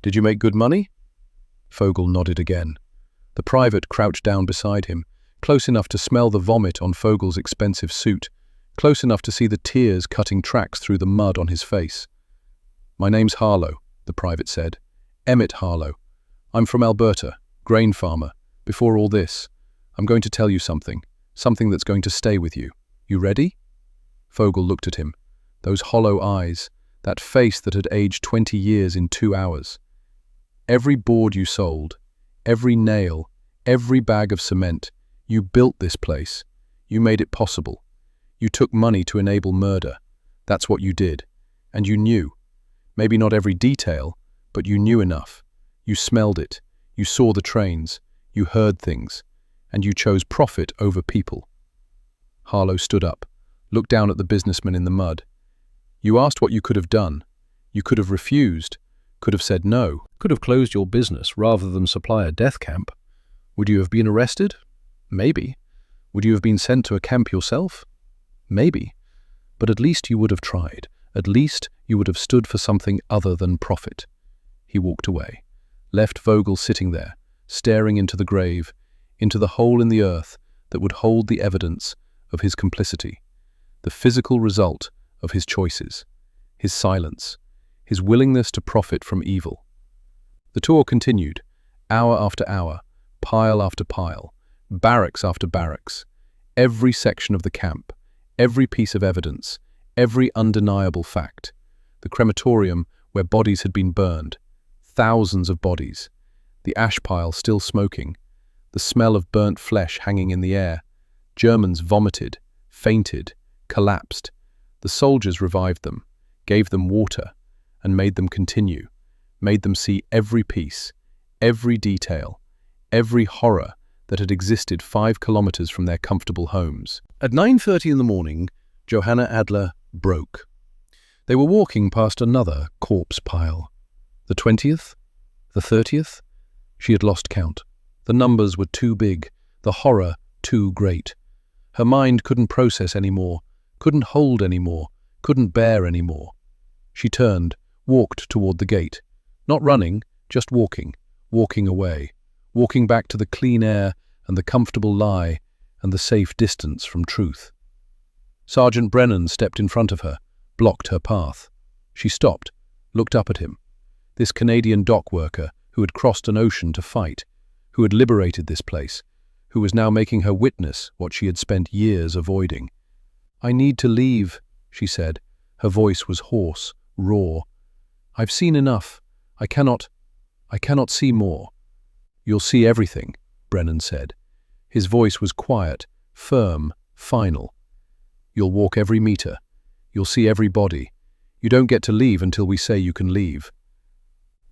Did you make good money? Vogel nodded again. The private crouched down beside him, close enough to smell the vomit on Vogel's expensive suit, close enough to see the tears cutting tracks through the mud on his face. My name's Harlow, the private said. Emmett Harlow. I'm from Alberta, grain farmer. Before all this, I'm going to tell you something that's going to stay with you. You ready? Vogel looked at him. Those hollow eyes, that face that had aged 20 years in 2 hours. Every board you sold, every nail, every bag of cement, you built this place. You made it possible. You took money to enable murder. That's what you did. And you knew. Maybe not every detail, but you knew enough. You smelled it. You saw the trains. You heard things. And you chose profit over people. Harlow stood up, looked down at the businessman in the mud. You asked what you could have done. You could have refused, could have said no, could have closed your business rather than supply a death camp. Would you have been arrested? Maybe. Would you have been sent to a camp yourself? Maybe. But at least you would have tried. At least you would have stood for something other than profit. He walked away, left Vogel sitting there, staring into the grave, into the hole in the earth that would hold the evidence of his complicity, the physical result of his choices, his silence, his willingness to profit from evil. The tour continued, hour after hour, pile after pile, barracks after barracks, every section of the camp, every piece of evidence, every undeniable fact, the crematorium where bodies had been burned, thousands of bodies, the ash pile still smoking, the smell of burnt flesh hanging in the air. Germans vomited, fainted, collapsed. The soldiers revived them, gave them water, and made them continue, made them see every piece, every detail, every horror that had existed 5 kilometers from their comfortable homes. At 9:30 in the morning, Johanna Adler broke. They were walking past another corpse pile. The 20th? The 30th? She had lost count. The numbers were too big, the horror too great. Her mind couldn't process anymore, couldn't hold anymore, couldn't bear anymore. She turned, walked toward the gate. Not running, just walking, walking away. walking back to the clean air and the comfortable lie and the safe distance from truth. Sergeant Brennan stepped in front of her, blocked her path. She stopped, looked up at him. This Canadian dock worker who had crossed an ocean to fight, who had liberated this place, who was now making her witness what she had spent years avoiding. "I need to leave," she said. Her voice was hoarse, raw. "I've seen enough. I cannot see more." "You'll see everything," Brennan said. His voice was quiet, firm, final. "You'll walk every meter. You'll see every body. You don't get to leave until we say you can leave."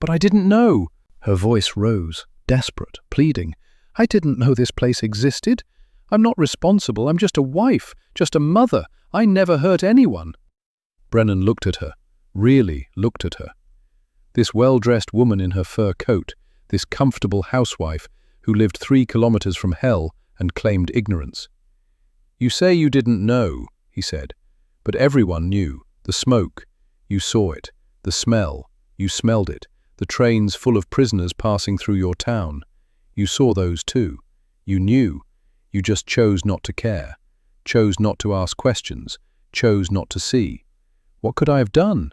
"But I didn't know." Her voice rose, desperate, pleading. "I didn't know this place existed. I'm not responsible. I'm just a wife, just a mother. I never hurt anyone." Brennan looked at her, really looked at her. This well-dressed woman in her fur coat, this comfortable housewife who lived 3 kilometers from hell and claimed ignorance. "You say you didn't know," he said, "but everyone knew. The smoke, you saw it. The smell, you smelled it. The trains full of prisoners passing through your town. You saw those too. You knew. You just chose not to care, chose not to ask questions, chose not to see. What could I have done?"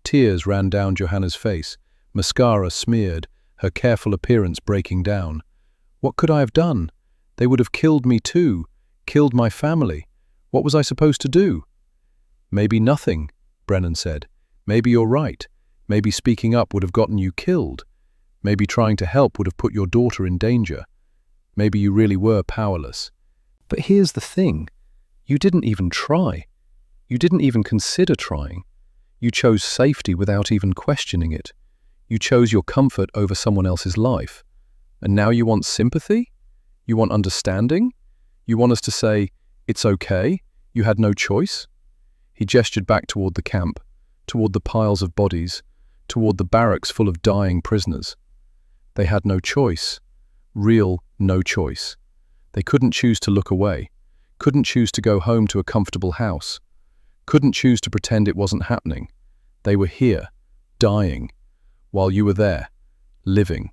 Tears ran down Johanna's face, mascara smeared, her careful appearance breaking down. "What could I have done? They would have killed me too, killed my family. What was I supposed to do?" "Maybe nothing," Brennan said. "Maybe you're right. Maybe speaking up would have gotten you killed. Maybe trying to help would have put your daughter in danger. Maybe you really were powerless. But here's the thing. You didn't even try. You didn't even consider trying. You chose safety without even questioning it. You chose your comfort over someone else's life. And now you want sympathy? You want understanding? You want us to say, it's okay, you had no choice?" He gestured back toward the camp, toward the piles of bodies, toward the barracks full of dying prisoners. They had no choice. Real no choice. They couldn't choose to look away, couldn't choose to go home to a comfortable house, couldn't choose to pretend it wasn't happening. They were here, dying, while you were there, living.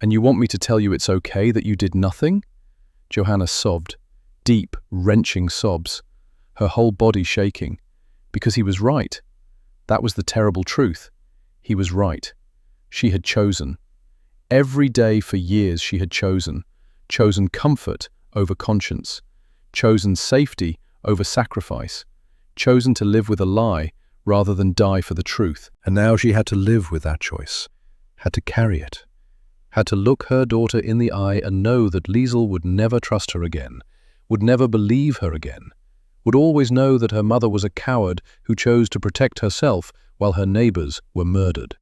"And you want me to tell you it's okay that you did nothing?" Johanna sobbed, deep, wrenching sobs, her whole body shaking. Because he was right. That was the terrible truth. He was right. She had chosen. Every day for years she had chosen comfort over conscience, chosen safety over sacrifice, chosen to live with a lie rather than die for the truth. And now she had to live with that choice, had to carry it, had to look her daughter in the eye and know that Liesl would never trust her again, would never believe her again, would always know that her mother was a coward who chose to protect herself while her neighbors were murdered.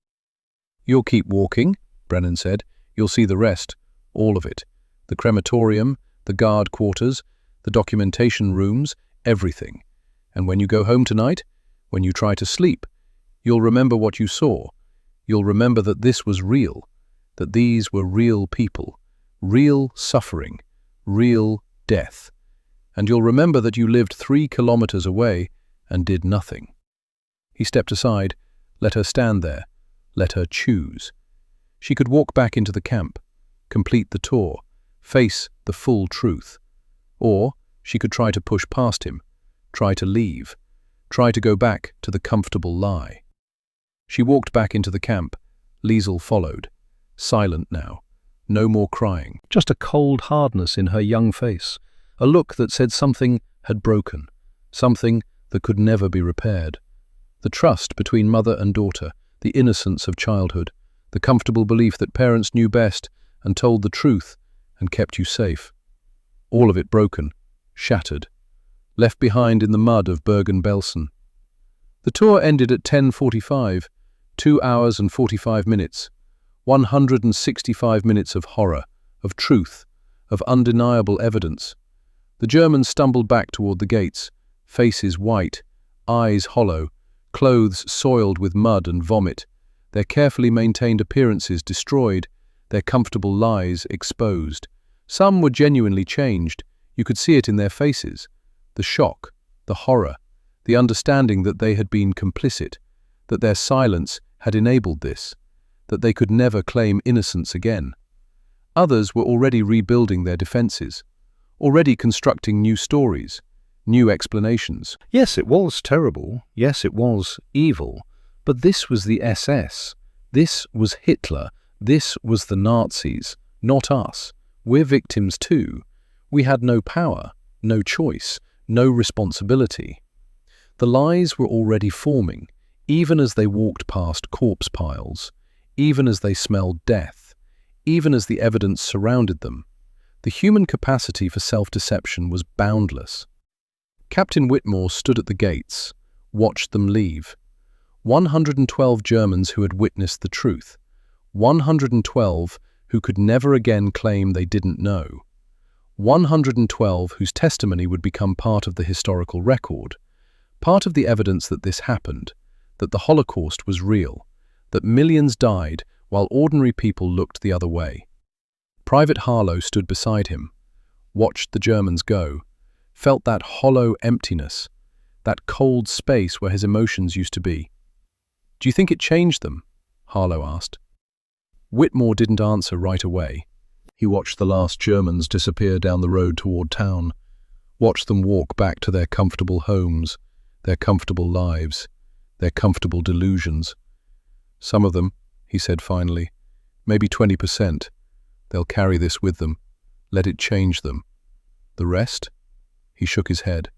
"You'll keep walking," Brennan said. "You'll see the rest, all of it. The crematorium, the guard quarters, the documentation rooms, everything. And when you go home tonight, when you try to sleep, you'll remember what you saw. You'll remember that this was real, that these were real people, real suffering, real death. And you'll remember that you lived 3 kilometers away and did nothing." He stepped aside, let her stand there, let her choose. She could walk back into the camp, complete the tour, face the full truth. Or she could try to push past him, try to leave, try to go back to the comfortable lie. She walked back into the camp. Liesl followed, silent now, no more crying, just a cold hardness in her young face, a look that said something had broken, something that could never be repaired. The trust between mother and daughter, the innocence of childhood, the comfortable belief that parents knew best and told the truth and kept you safe. All of it broken, shattered, left behind in the mud of Bergen-Belsen. The tour ended at 10:45, 2 hours and 45 minutes, 165 minutes of horror, of truth, of undeniable evidence. The Germans stumbled back toward the gates, faces white, eyes hollow, clothes soiled with mud and vomit, their carefully maintained appearances destroyed, their comfortable lies exposed. Some were genuinely changed. You could see it in their faces. The shock, the horror, the understanding that they had been complicit, that their silence had enabled this, that they could never claim innocence again. Others were already rebuilding their defenses, already constructing new stories, new explanations. Yes, it was terrible. Yes, it was evil. But this was the SS. This was Hitler. This was the Nazis, not us. We're victims too. We had no power, no choice, no responsibility. The lies were already forming, even as they walked past corpse piles, even as they smelled death, even as the evidence surrounded them. The human capacity for self-deception was boundless. Captain Whitmore stood at the gates, watched them leave. 112 Germans who had witnessed the truth. 112 who could never again claim they didn't know. 112 whose testimony would become part of the historical record, part of the evidence that this happened, that the Holocaust was real, that millions died while ordinary people looked the other way. Private Harlow stood beside him, watched the Germans go, felt that hollow emptiness, that cold space where his emotions used to be. "Do you think it changed them?" Harlow asked. Whitmore didn't answer right away. He watched the last Germans disappear down the road toward town, watched them walk back to their comfortable homes, their comfortable lives, their comfortable delusions. "Some of them," he said finally, "maybe 20%. They'll carry this with them. Let it change them. The rest?" He shook his head.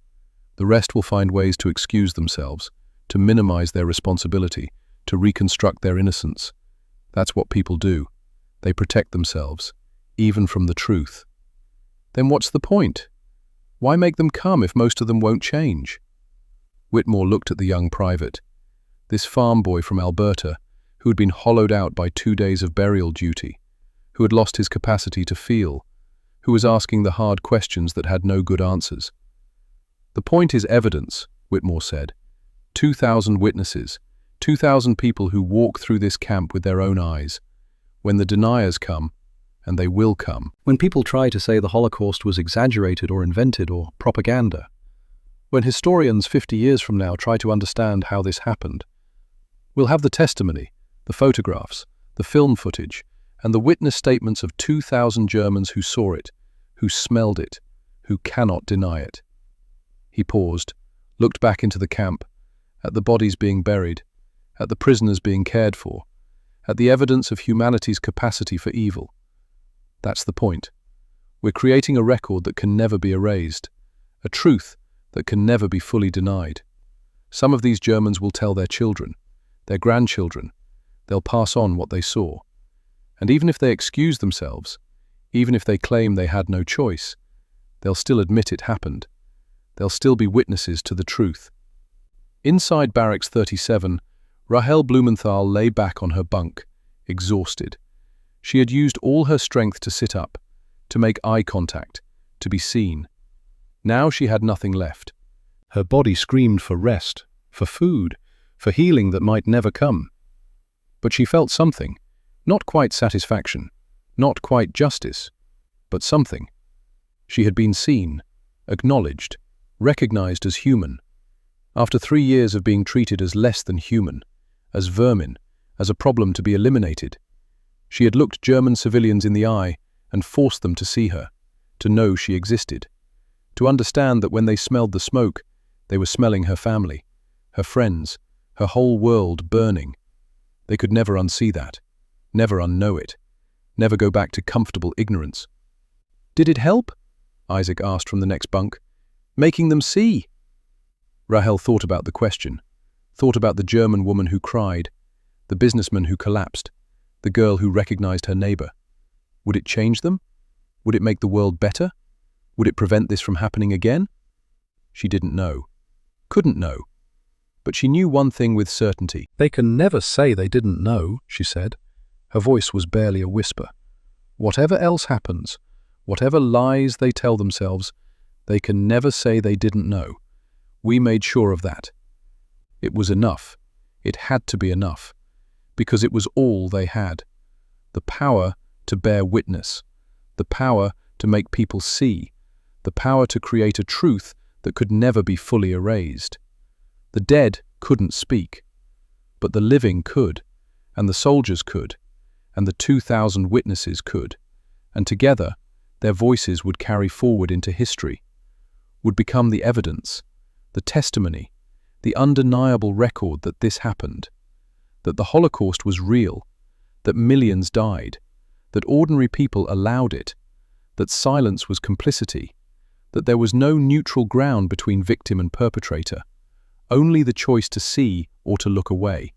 "The rest will find ways to excuse themselves, to minimize their responsibility, to reconstruct their innocence. That's what people do. They protect themselves, even from the truth." "Then what's the point? Why make them come if most of them won't change?" Whitmore looked at the young private, this farm boy from Alberta, who had been hollowed out by 2 days of burial duty, who had lost his capacity to feel, who was asking the hard questions that had no good answers. "The point is evidence," Whitmore said. 2,000 witnesses, 2,000 people who walk through this camp with their own eyes. When the deniers come, and they will come. When people try to say the Holocaust was exaggerated or invented or propaganda. When historians 50 years from now try to understand how this happened. We'll have the testimony, the photographs, the film footage, and the witness statements of 2,000 Germans who saw it, who smelled it, who cannot deny it. He paused, looked back into the camp, at the bodies being buried, at the prisoners being cared for, at the evidence of humanity's capacity for evil. That's the point. We're creating a record that can never be erased, a truth that can never be fully denied. Some of these Germans will tell their children, their grandchildren. They'll pass on what they saw. And even if they excuse themselves, even if they claim they had no choice, they'll still admit it happened. They'll still be witnesses to the truth. Inside Barracks 37, Rahel Blumenthal lay back on her bunk, exhausted. She had used all her strength to sit up, to make eye contact, to be seen. Now she had nothing left. Her body screamed for rest, for food, for healing that might never come. But she felt something, not quite satisfaction, not quite justice, but something. She had been seen, acknowledged, recognized as human. After 3 years of being treated as less than human, as vermin, as a problem to be eliminated, she had looked German civilians in the eye and forced them to see her, to know she existed, to understand that when they smelled the smoke, they were smelling her family, her friends, her whole world burning. They could never unsee that, never unknow it, never go back to comfortable ignorance. "Did it help?" Isaac asked from the next bunk. "Making them see?" Rahel thought about the question, thought about the German woman who cried, the businessman who collapsed, the girl who recognized her neighbor. Would it change them? Would it make the world better? Would it prevent this from happening again? She didn't know. Couldn't know. But she knew one thing with certainty. "They can never say they didn't know," she said. Her voice was barely a whisper. "Whatever else happens, whatever lies they tell themselves, they can never say they didn't know. We made sure of that." It was enough. It had to be enough. Because it was all they had. The power to bear witness. The power to make people see. The power to create a truth that could never be fully erased. The dead couldn't speak. But the living could. And the soldiers could. And the 2,000 witnesses could. and together their voices would carry forward into history, would become the evidence, the testimony, the undeniable record that this happened, that the Holocaust was real, that millions died, that ordinary people allowed it, that silence was complicity, that there was no neutral ground between victim and perpetrator, only the choice to see or to look away,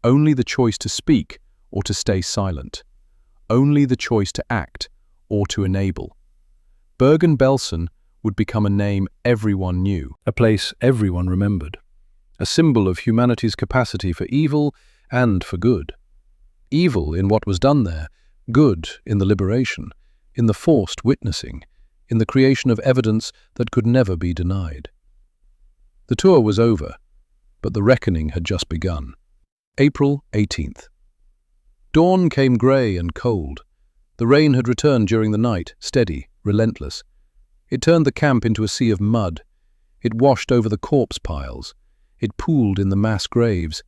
only the choice to speak or to stay silent, only the choice to act or to enable. Bergen-Belsen would become a name everyone knew, A place everyone remembered. A symbol of humanity's capacity for evil and for good. Evil in what was done there, good in the liberation, in the forced witnessing, in the creation of evidence that could never be denied. The tour was over, but the reckoning had just begun. April 18th. Dawn came grey and cold. The rain had returned during the night, steady, relentless. It turned the camp into a sea of mud. It washed over the corpse piles. It pooled in the mass graves.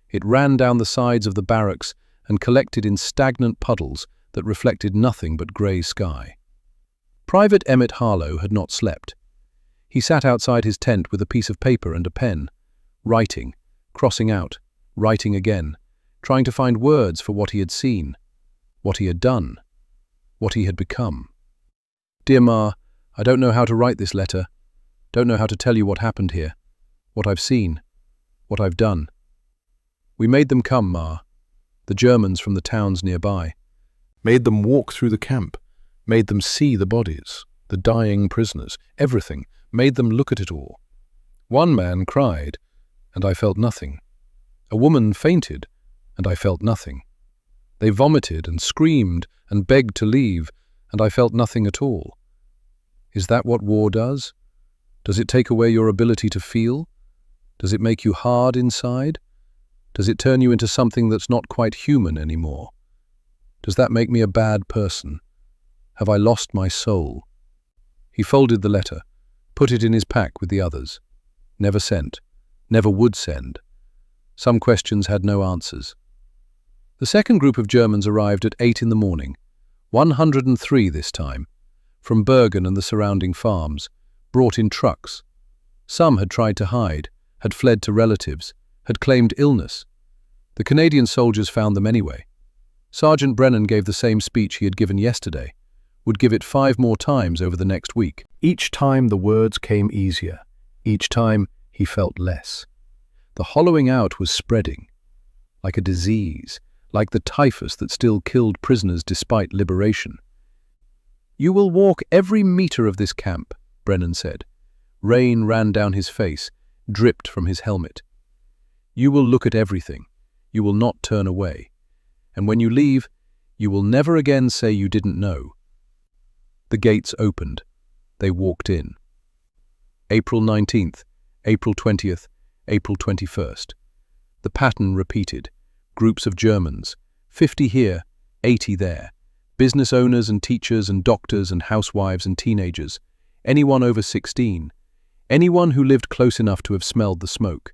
It ran down the sides of the barracks and collected in stagnant puddles that reflected nothing but grey sky. Private Emmett Harlow had not slept. He sat outside his tent with a piece of paper and a pen, writing, crossing out, writing again, trying to find words for what he had seen, what he had done, what he had become. Dear Ma, I don't know how to write this letter, don't know how to tell you what happened here, what I've seen, what I've done. We made them come, Ma, the Germans from the towns nearby. Made them walk through the camp, made them see the bodies, the dying prisoners, everything, made them look at it all. One man cried, and I felt nothing. A woman fainted, and I felt nothing. They vomited and screamed and begged to leave, and I felt nothing at all. Is that what war does? Does it take away your ability to feel? Does it make you hard inside? Does it turn you into something that's not quite human anymore? Does that make me a bad person? Have I lost my soul? He folded the letter, put it in his pack with the others. Never sent, never would send. Some questions had no answers. The second group of Germans arrived at 8 in the morning, 103 this time, from Bergen and the surrounding farms, brought in trucks. Some had tried to hide, had fled to relatives, had claimed illness. The Canadian soldiers found them anyway. Sergeant Brennan gave the same speech he had given yesterday, would give it 5 more times over the next week. Each time the words came easier. Each time he felt less. The hollowing out was spreading, like a disease, like the typhus that still killed prisoners despite liberation. You will walk every meter of this camp, Brennan said. Rain ran down his face, dripped from his helmet. You will look at everything. You will not turn away. And when you leave, you will never again say you didn't know. The gates opened. They walked in. April 19th, April 20th, April 21st. The pattern repeated. Groups of Germans, 50 here, 80 there. Business owners and teachers and doctors and housewives and teenagers. Anyone over 16. Anyone who lived close enough to have smelled the smoke.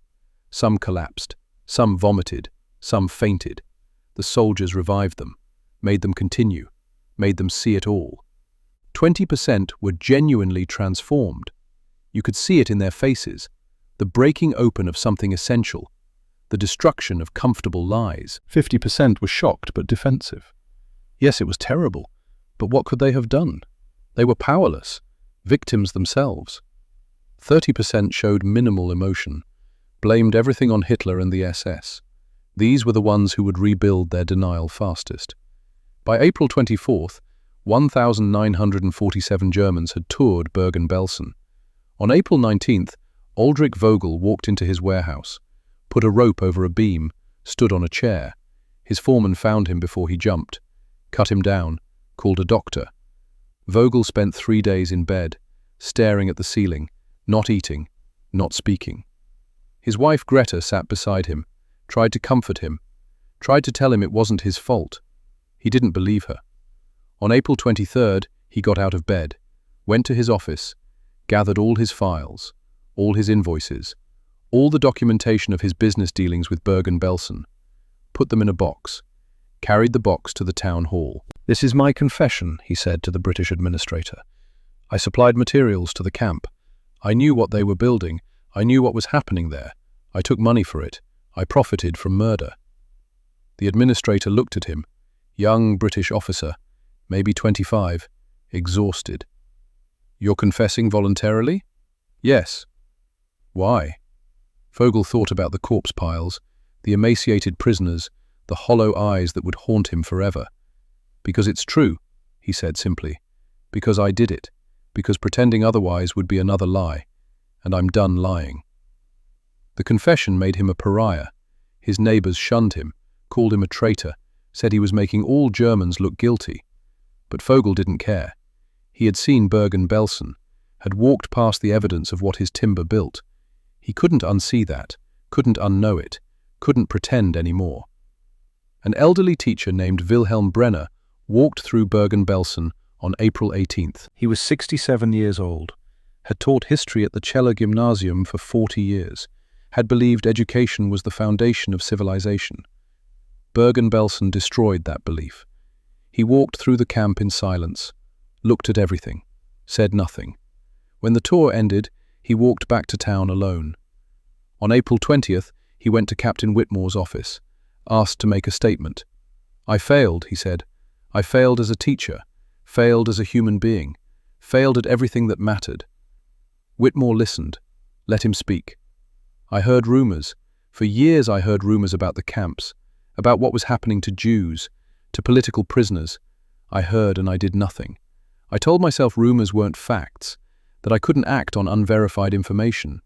Some collapsed. Some vomited. Some fainted. The soldiers revived them, made them continue, made them see it all. 20% were genuinely transformed. You could see it in their faces, the breaking open of something essential, the destruction of comfortable lies. 50% were shocked but defensive. Yes, it was terrible, but what could they have done? They were powerless, victims themselves. 30% showed minimal emotion, blamed everything on Hitler and the SS. These were the ones who would rebuild their denial fastest. By April 24th, 1,947 Germans had toured Bergen-Belsen. On April 19th, Aldrich Vogel walked into his warehouse, put a rope over a beam, stood on a chair. His foreman found him before he jumped, cut him down, called a doctor. Vogel spent 3 days in bed, staring at the ceiling, not eating, not speaking. His wife Greta sat beside him, tried to comfort him, tried to tell him it wasn't his fault. He didn't believe her. On April 23rd, he got out of bed, went to his office, gathered all his files, all his invoices, all the documentation of his business dealings with Bergen-Belsen, put them in a box, carried the box to the town hall. "This is my confession," he said to the British administrator. "I supplied materials to the camp. I knew what they were building. I knew what was happening there. I took money for it. I profited from murder." The administrator looked at him, young British officer, maybe 25, exhausted. "You're confessing voluntarily?" "Yes." "Why?" Vogel thought about the corpse piles, the emaciated prisoners, the hollow eyes that would haunt him forever. "Because it's true," he said simply. "Because I did it. Because pretending otherwise would be another lie. And I'm done lying." The confession made him a pariah. His neighbors shunned him, called him a traitor, said he was making all Germans look guilty. But Vogel didn't care. He had seen Bergen-Belsen, had walked past the evidence of what his timber built. He couldn't unsee that, couldn't unknow it, couldn't pretend anymore. An elderly teacher named Wilhelm Brenner walked through Bergen-Belsen on April 18th. He was 67 years old, had taught history at the Celle Gymnasium for 40 years, had believed education was the foundation of civilization. Bergen-Belsen destroyed that belief. He walked through the camp in silence, looked at everything, said nothing. When the tour ended, he walked back to town alone. On April 20th, he went to Captain Whitmore's office, asked to make a statement. "I failed," he said. "I failed as a teacher, failed as a human being, failed at everything that mattered." Whitmore listened, let him speak. "I heard rumors. For years I heard rumors about the camps, about what was happening to Jews, to political prisoners. I heard and I did nothing. I told myself rumors weren't facts, that I couldn't act on unverified information."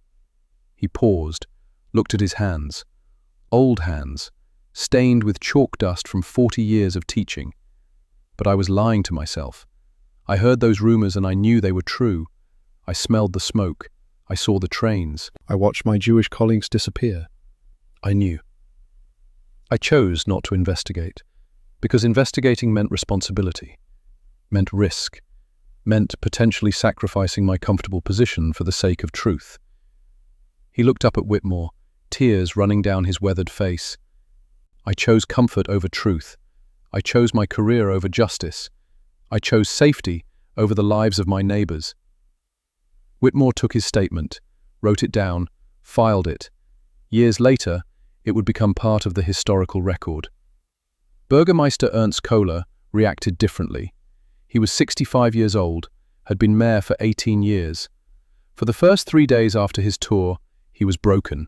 He paused, looked at his hands. Old hands, stained with chalk dust from 40 years of teaching. But I was lying to myself. I heard those rumors and I knew they were true. I smelled the smoke. I saw the trains. I watched my Jewish colleagues disappear. I knew. I chose not to investigate, because investigating meant responsibility, meant risk, meant potentially sacrificing my comfortable position for the sake of truth. He looked up at Whitmore, tears running down his weathered face. "I chose comfort over truth. I chose my career over justice. I chose safety over the lives of my neighbors." Whitmore took his statement, wrote it down, filed it. Years later, it would become part of the historical record. Burgermeister Ernst Kohler reacted differently. He was 65 years old, had been mayor for 18 years. For the first 3 days after his tour, he was broken,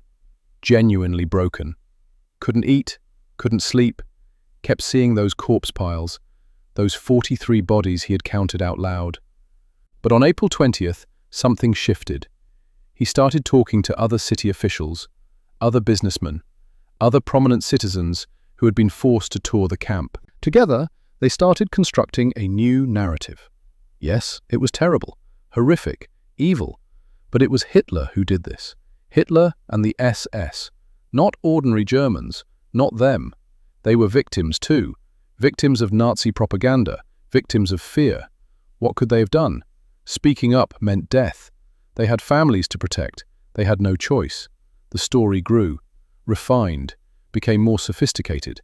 genuinely broken. Couldn't eat, couldn't sleep, kept seeing those corpse piles, those 43 bodies he had counted out loud. But on April 20th, something shifted. He started talking to other city officials, other businessmen, other prominent citizens who had been forced to tour the camp. Together, they started constructing a new narrative. Yes, it was terrible, horrific, evil, but it was Hitler who did this. Hitler and the SS. Not ordinary Germans, not them. They were victims too, victims of Nazi propaganda, victims of fear. What could they have done? Speaking up meant death. They had families to protect. They had no choice. The story grew, refined, became more sophisticated.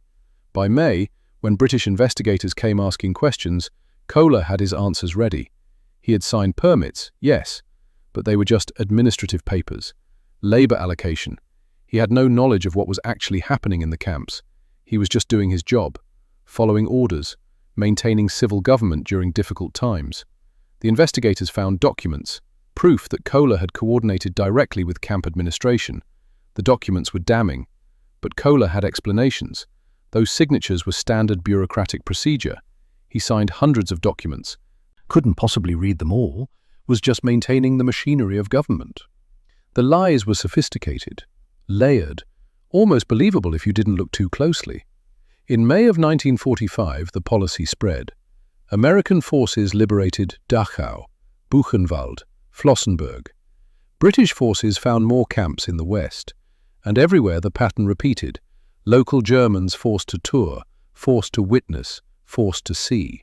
By May, when British investigators came asking questions, Kohler had his answers ready. He had signed permits, yes, but they were just administrative papers. Labor allocation. He had no knowledge of what was actually happening in the camps. He was just doing his job, following orders, maintaining civil government during difficult times. The investigators found documents, proof that Kohler had coordinated directly with camp administration. The documents were damning, but Kohler had explanations. Those signatures were standard bureaucratic procedure. He signed hundreds of documents, couldn't possibly read them all, was just maintaining the machinery of government. The lies were sophisticated, layered, almost believable if you didn't look too closely. In May of 1945, the policy spread. American forces liberated Dachau, Buchenwald, Flossenburg. British forces found more camps in the west, and everywhere the pattern repeated. Local Germans forced to tour, forced to witness, forced to see.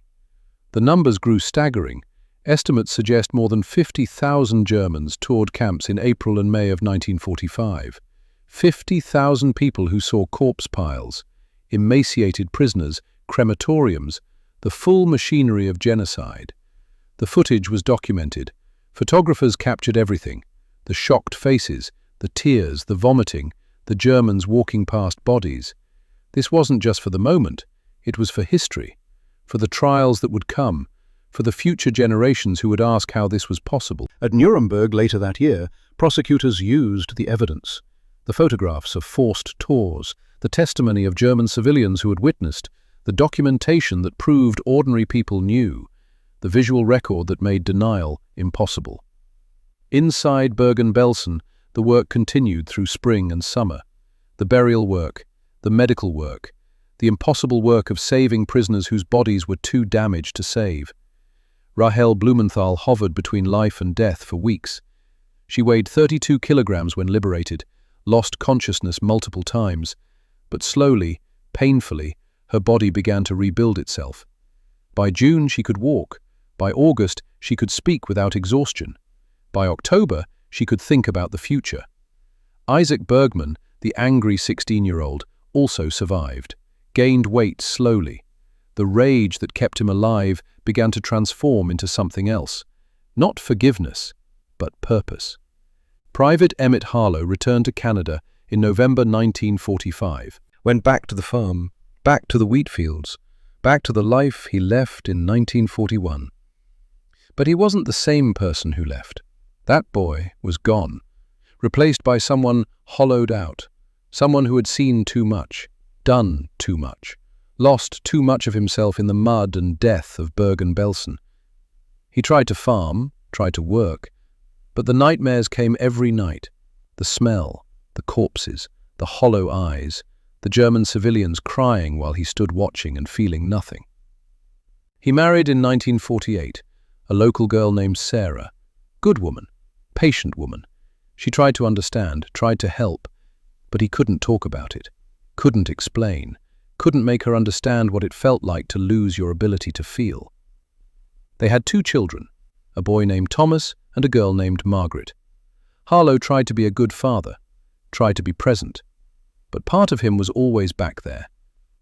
The numbers grew staggering. Estimates suggest more than 50,000 Germans toured camps in April and May of 1945. 50,000 people who saw corpse piles, emaciated prisoners, crematoriums, the full machinery of genocide. The footage was documented. Photographers captured everything: the shocked faces, the tears, the vomiting, the Germans walking past bodies. This wasn't just for the moment, it was for history, for the trials that would come, for the future generations who would ask how this was possible. At Nuremberg later that year, prosecutors used the evidence. The photographs of forced tours, the testimony of German civilians who had witnessed, the documentation that proved ordinary people knew, the visual record that made denial impossible. Inside Bergen-Belsen, the work continued through spring and summer. The burial work, the medical work, the impossible work of saving prisoners whose bodies were too damaged to save. Rahel Blumenthal hovered between life and death for weeks. She weighed 32 kilograms when liberated, lost consciousness multiple times, but slowly, painfully, her body began to rebuild itself. By June, she could walk. By August, she could speak without exhaustion. By October, she could think about the future. Isaac Bergman, the angry 16-year-old, also survived, gained weight slowly. The rage that kept him alive began to transform into something else. Not forgiveness, but purpose. Private Emmett Harlow returned to Canada in November 1945, went back to the farm, back to the wheat fields, back to the life he left in 1941. But he wasn't the same person who left. That boy was gone, replaced by someone hollowed out, someone who had seen too much, done too much, lost too much of himself in the mud and death of Bergen-Belsen. He tried to farm, tried to work, but the nightmares came every night. The smell, the corpses, the hollow eyes, the German civilians crying while he stood watching and feeling nothing. He married in 1948, a local girl named Sarah. Good woman, patient woman. She tried to understand, tried to help, but he couldn't talk about it, couldn't explain, couldn't make her understand what it felt like to lose your ability to feel. They had 2 children, a boy named Thomas and a girl named Margaret. Harlow tried to be a good father, tried to be present, but part of him was always back there,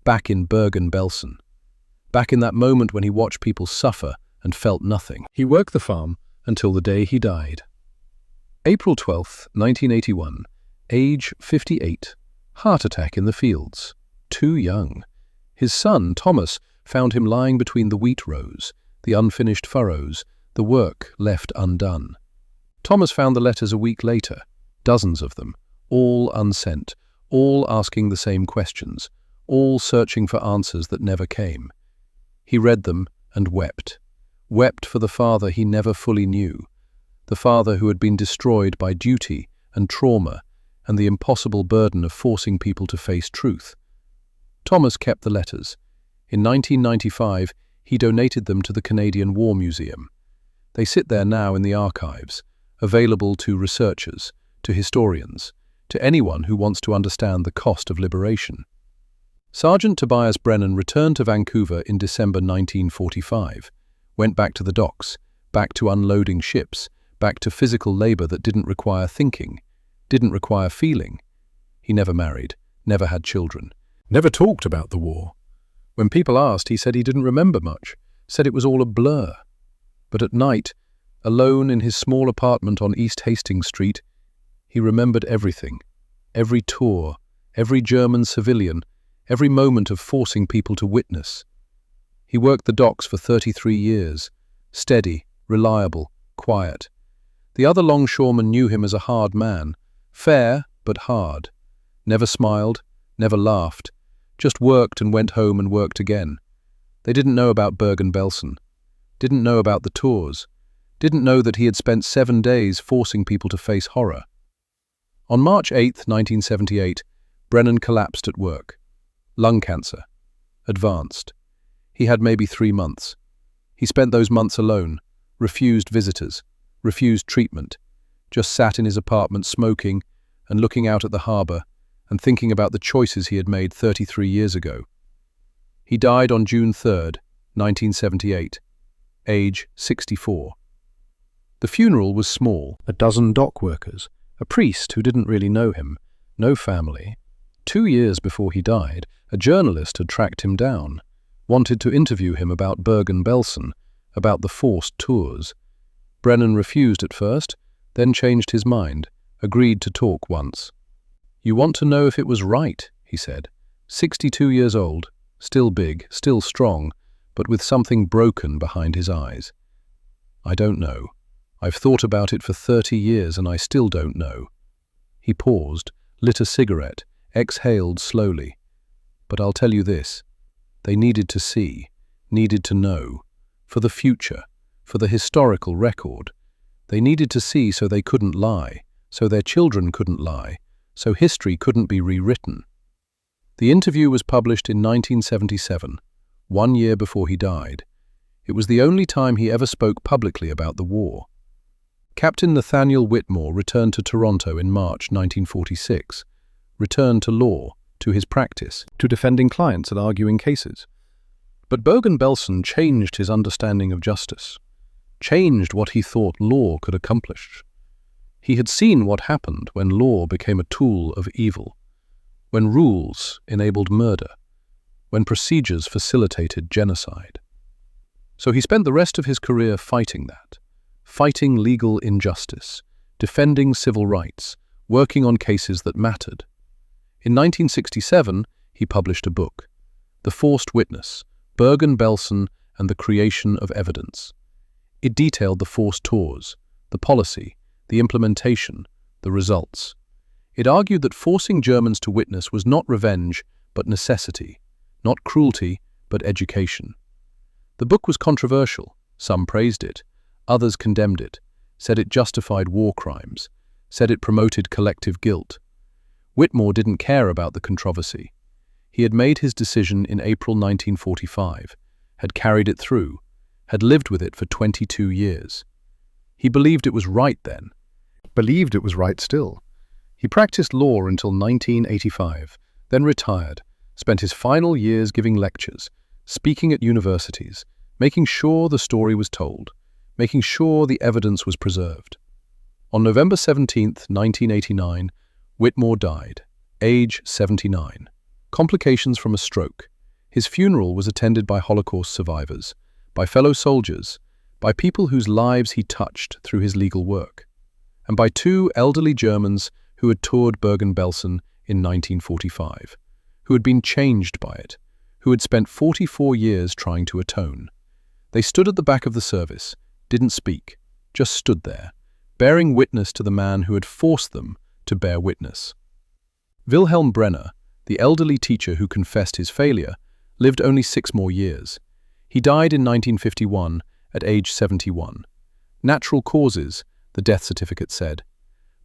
back in Bergen-Belsen, back in that moment when he watched people suffer and felt nothing. He worked the farm until the day he died. April 12, 1981, age 58, heart attack in the fields, too young. His son, Thomas, found him lying between the wheat rows, the unfinished furrows, the work left undone. Thomas found the letters a week later, dozens of them, all unsent, all asking the same questions, all searching for answers that never came. He read them and wept. Wept for the father he never fully knew, the father who had been destroyed by duty and trauma and the impossible burden of forcing people to face truth. Thomas kept the letters. In 1995, he donated them to the Canadian War Museum. They sit there now in the archives, available to researchers, to historians, to anyone who wants to understand the cost of liberation. Sergeant Tobias Brennan returned to Vancouver in December 1945, went back to the docks, back to unloading ships, back to physical labor that didn't require thinking, didn't require feeling. He never married, never had children, never talked about the war. When people asked, he said he didn't remember much, said it was all a blur. But at night, alone in his small apartment on East Hastings Street, he remembered everything, every tour, every German civilian, every moment of forcing people to witness. He worked the docks for 33 years, steady, reliable, quiet. The other longshoremen knew him as a hard man, fair but hard. Never smiled, never laughed, just worked and went home and worked again. They didn't know about Bergen-Belsen, didn't know about the tours, didn't know that he had spent 7 days forcing people to face horror. On March 8, 1978, Brennan collapsed at work. Lung cancer. Advanced. He had maybe 3 months. He spent those months alone, refused visitors, refused treatment, just sat in his apartment smoking and looking out at the harbour and thinking about the choices he had made 33 years ago. He died on June 3, 1978, age 64. The funeral was small, a dozen dock workers, a priest who didn't really know him, no family. 2 years before he died, a journalist had tracked him down. wanted to interview him about Bergen-Belsen, about the forced tours. Brennan refused at first, then changed his mind, agreed to talk once. "You want to know if it was right," he said. 62 years old, still big, still strong, but with something broken behind his eyes. "I don't know. I've thought about it for 30 years and I still don't know." He paused, lit a cigarette, exhaled slowly. "But I'll tell you this. They needed to see, needed to know. For the future, for the historical record. They needed to see so they couldn't lie, so their children couldn't lie, so history couldn't be rewritten." The interview was published in 1977, 1 year before he died. It was the only time he ever spoke publicly about the war. Captain Nathaniel Whitmore returned to Toronto in March 1946, returned to law, to his practice, to defending clients and arguing cases. But Bergen-Belsen changed his understanding of justice, changed what he thought law could accomplish. He had seen what happened when law became a tool of evil, when rules enabled murder, when procedures facilitated genocide. So he spent the rest of his career fighting that, fighting legal injustice, defending civil rights, working on cases that mattered. In 1967, he published a book, The Forced Witness, Bergen-Belsen and the Creation of Evidence. It detailed the forced tours, the policy, the implementation, the results. It argued that forcing Germans to witness was not revenge, but necessity, not cruelty, but education. The book was controversial. Some praised it, others condemned it, said it justified war crimes, said it promoted collective guilt. Whitmore didn't care about the controversy. He had made his decision in April 1945, had carried it through, had lived with it for 22 years. He believed it was right then, believed it was right still. He practiced law until 1985, then retired, spent his final years giving lectures, speaking at universities, making sure the story was told, making sure the evidence was preserved. On November 17, 1989, Whitmore died, age 79. Complications from a stroke. His funeral was attended by Holocaust survivors, by fellow soldiers, by people whose lives he touched through his legal work, and by 2 elderly Germans who had toured Bergen-Belsen in 1945, who had been changed by it, who had spent 44 years trying to atone. They stood at the back of the service, didn't speak, just stood there, bearing witness to the man who had forced them to bear witness. Wilhelm Brenner, the elderly teacher who confessed his failure, lived only 6 more years. He died in 1951 at age 71. Natural causes, the death certificate said.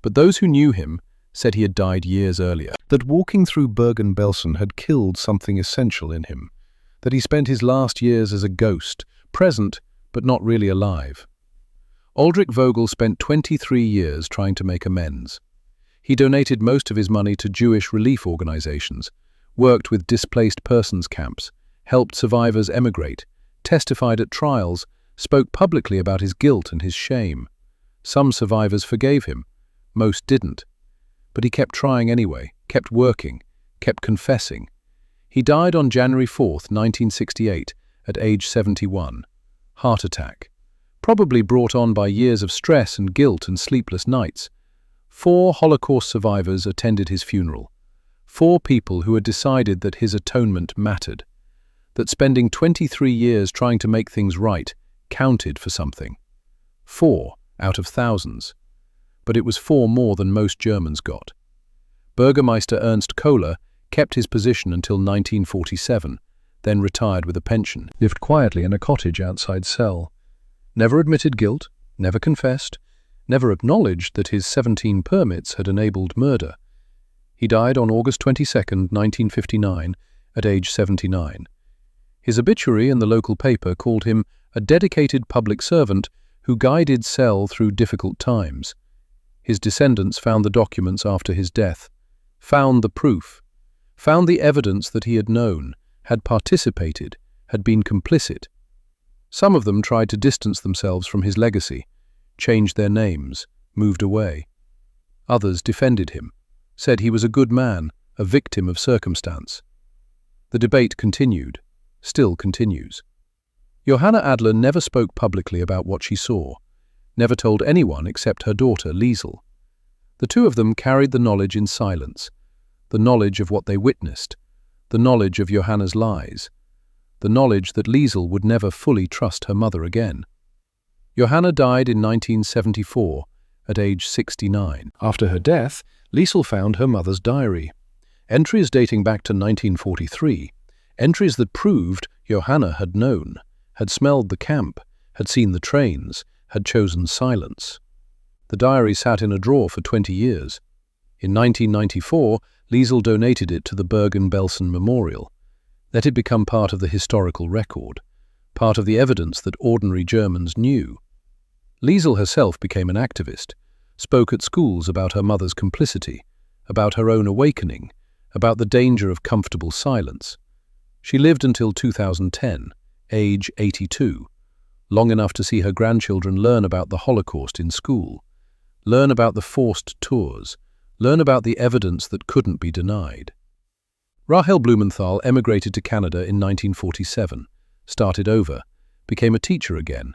But those who knew him said he had died years earlier, that walking through Bergen-Belsen had killed something essential in him, that he spent his last years as a ghost, present but not really alive. Ulrich Vogel spent 23 years trying to make amends. He donated most of his money to Jewish relief organizations, worked with displaced persons camps, helped survivors emigrate, testified at trials, spoke publicly about his guilt and his shame. Some survivors forgave him, most didn't. But he kept trying anyway, kept working, kept confessing. He died on January 4, 1968, at age 71. Heart attack. Probably brought on by years of stress and guilt and sleepless nights. 4 Holocaust survivors attended his funeral. 4 people who had decided that his atonement mattered, that spending 23 years trying to make things right counted for something. 4 out of thousands. But it was 4 more than most Germans got. Bürgermeister Ernst Kohler kept his position until 1947, then retired with a pension, lived quietly in a cottage outside Celle, never admitted guilt, never confessed, never acknowledged that his 17 permits had enabled murder. He died on August 22, 1959, at age 79. His obituary in the local paper called him a dedicated public servant who guided Celle through difficult times. His descendants found the documents after his death, found the proof, found the evidence that he had known, had participated, had been complicit. Some of them tried to distance themselves from his legacy, changed their names, moved away. Others defended him, said he was a good man, a victim of circumstance. The debate continued. still continues. Johanna Adler never spoke publicly about what she saw, never told anyone except her daughter, Liesel. The two of them carried the knowledge in silence, the knowledge of what they witnessed, the knowledge of Johanna's lies, the knowledge that Liesel would never fully trust her mother again. Johanna died in 1974, at age 69. After her death, Liesel found her mother's diary. Entries dating back to 1943, entries that proved Johanna had known, had smelled the camp, had seen the trains, had chosen silence. The diary sat in a drawer for 20 years. In 1994, Liesel donated it to the Bergen-Belsen Memorial. Let it become part of the historical record, part of the evidence that ordinary Germans knew. Liesel herself became an activist, spoke at schools about her mother's complicity, about her own awakening, about the danger of comfortable silence. She lived until 2010, age 82, long enough to see her grandchildren learn about the Holocaust in school, learn about the forced tours, learn about the evidence that couldn't be denied. Rahel Blumenthal emigrated to Canada in 1947, started over, became a teacher again,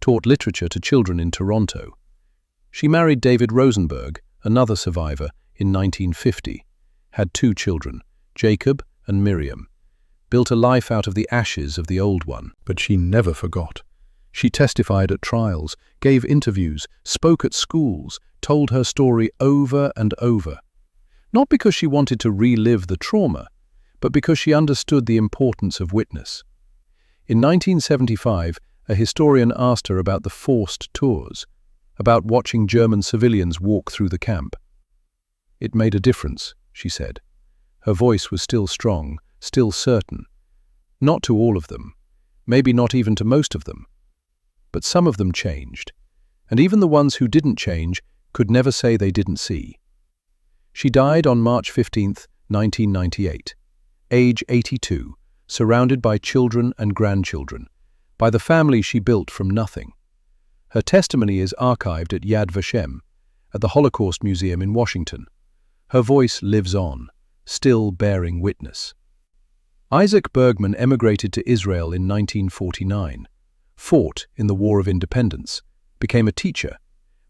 taught literature to children in Toronto. She married David Rosenberg, another survivor, in 1950, had 2 children, Jacob and Miriam, built a life out of the ashes of the old one. But she never forgot. She testified at trials, gave interviews, spoke at schools, told her story over and over. Not because she wanted to relive the trauma, but because she understood the importance of witness. In 1975, a historian asked her about the forced tours, about watching German civilians walk through the camp. It made a difference, she said. Her voice was still strong, still certain. Not to all of them, maybe not even to most of them. But some of them changed, and even the ones who didn't change could never say they didn't see. She died on March 15, 1998, age 82, surrounded by children and grandchildren, by the family she built from nothing. Her testimony is archived at Yad Vashem, at the Holocaust Museum in Washington. Her voice lives on, still bearing witness. Isaac Bergman emigrated to Israel in 1949, fought in the War of Independence, became a teacher,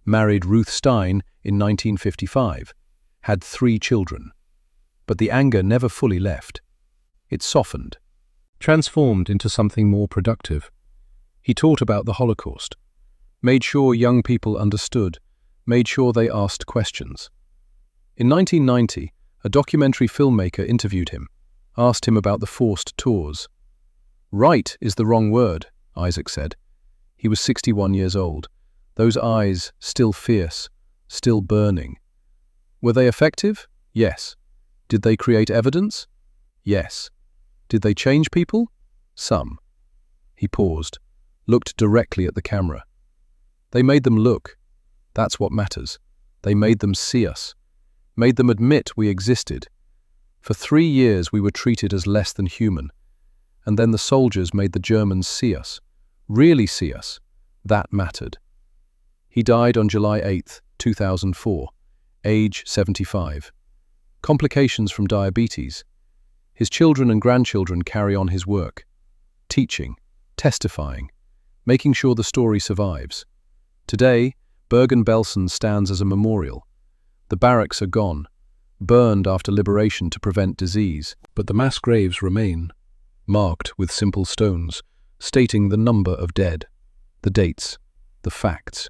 married Ruth Stein in 1955, had 3 children. But the anger never fully left. It softened, transformed into something more productive. He taught about the Holocaust, made sure young people understood, made sure they asked questions. In 1990, a documentary filmmaker interviewed him, asked him about the forced tours. Right is the wrong word, Isaac said. He was 61 years old, those eyes still fierce, still burning. Were they effective? Yes. Did they create evidence? Yes. Did they change people? Some. He paused, looked directly at the camera. They made them look. That's what matters. They made them see us, made them admit we existed. For 3 years we were treated as less than human, and then the soldiers made the Germans see us, really see us. That mattered. He died on July 8, 2004, age 75. Complications from diabetes. His children and grandchildren carry on his work, teaching, testifying, making sure the story survives. Today, Bergen-Belsen stands as a memorial. The barracks are gone, burned after liberation to prevent disease, but the mass graves remain, marked with simple stones, stating the number of dead, the dates, the facts.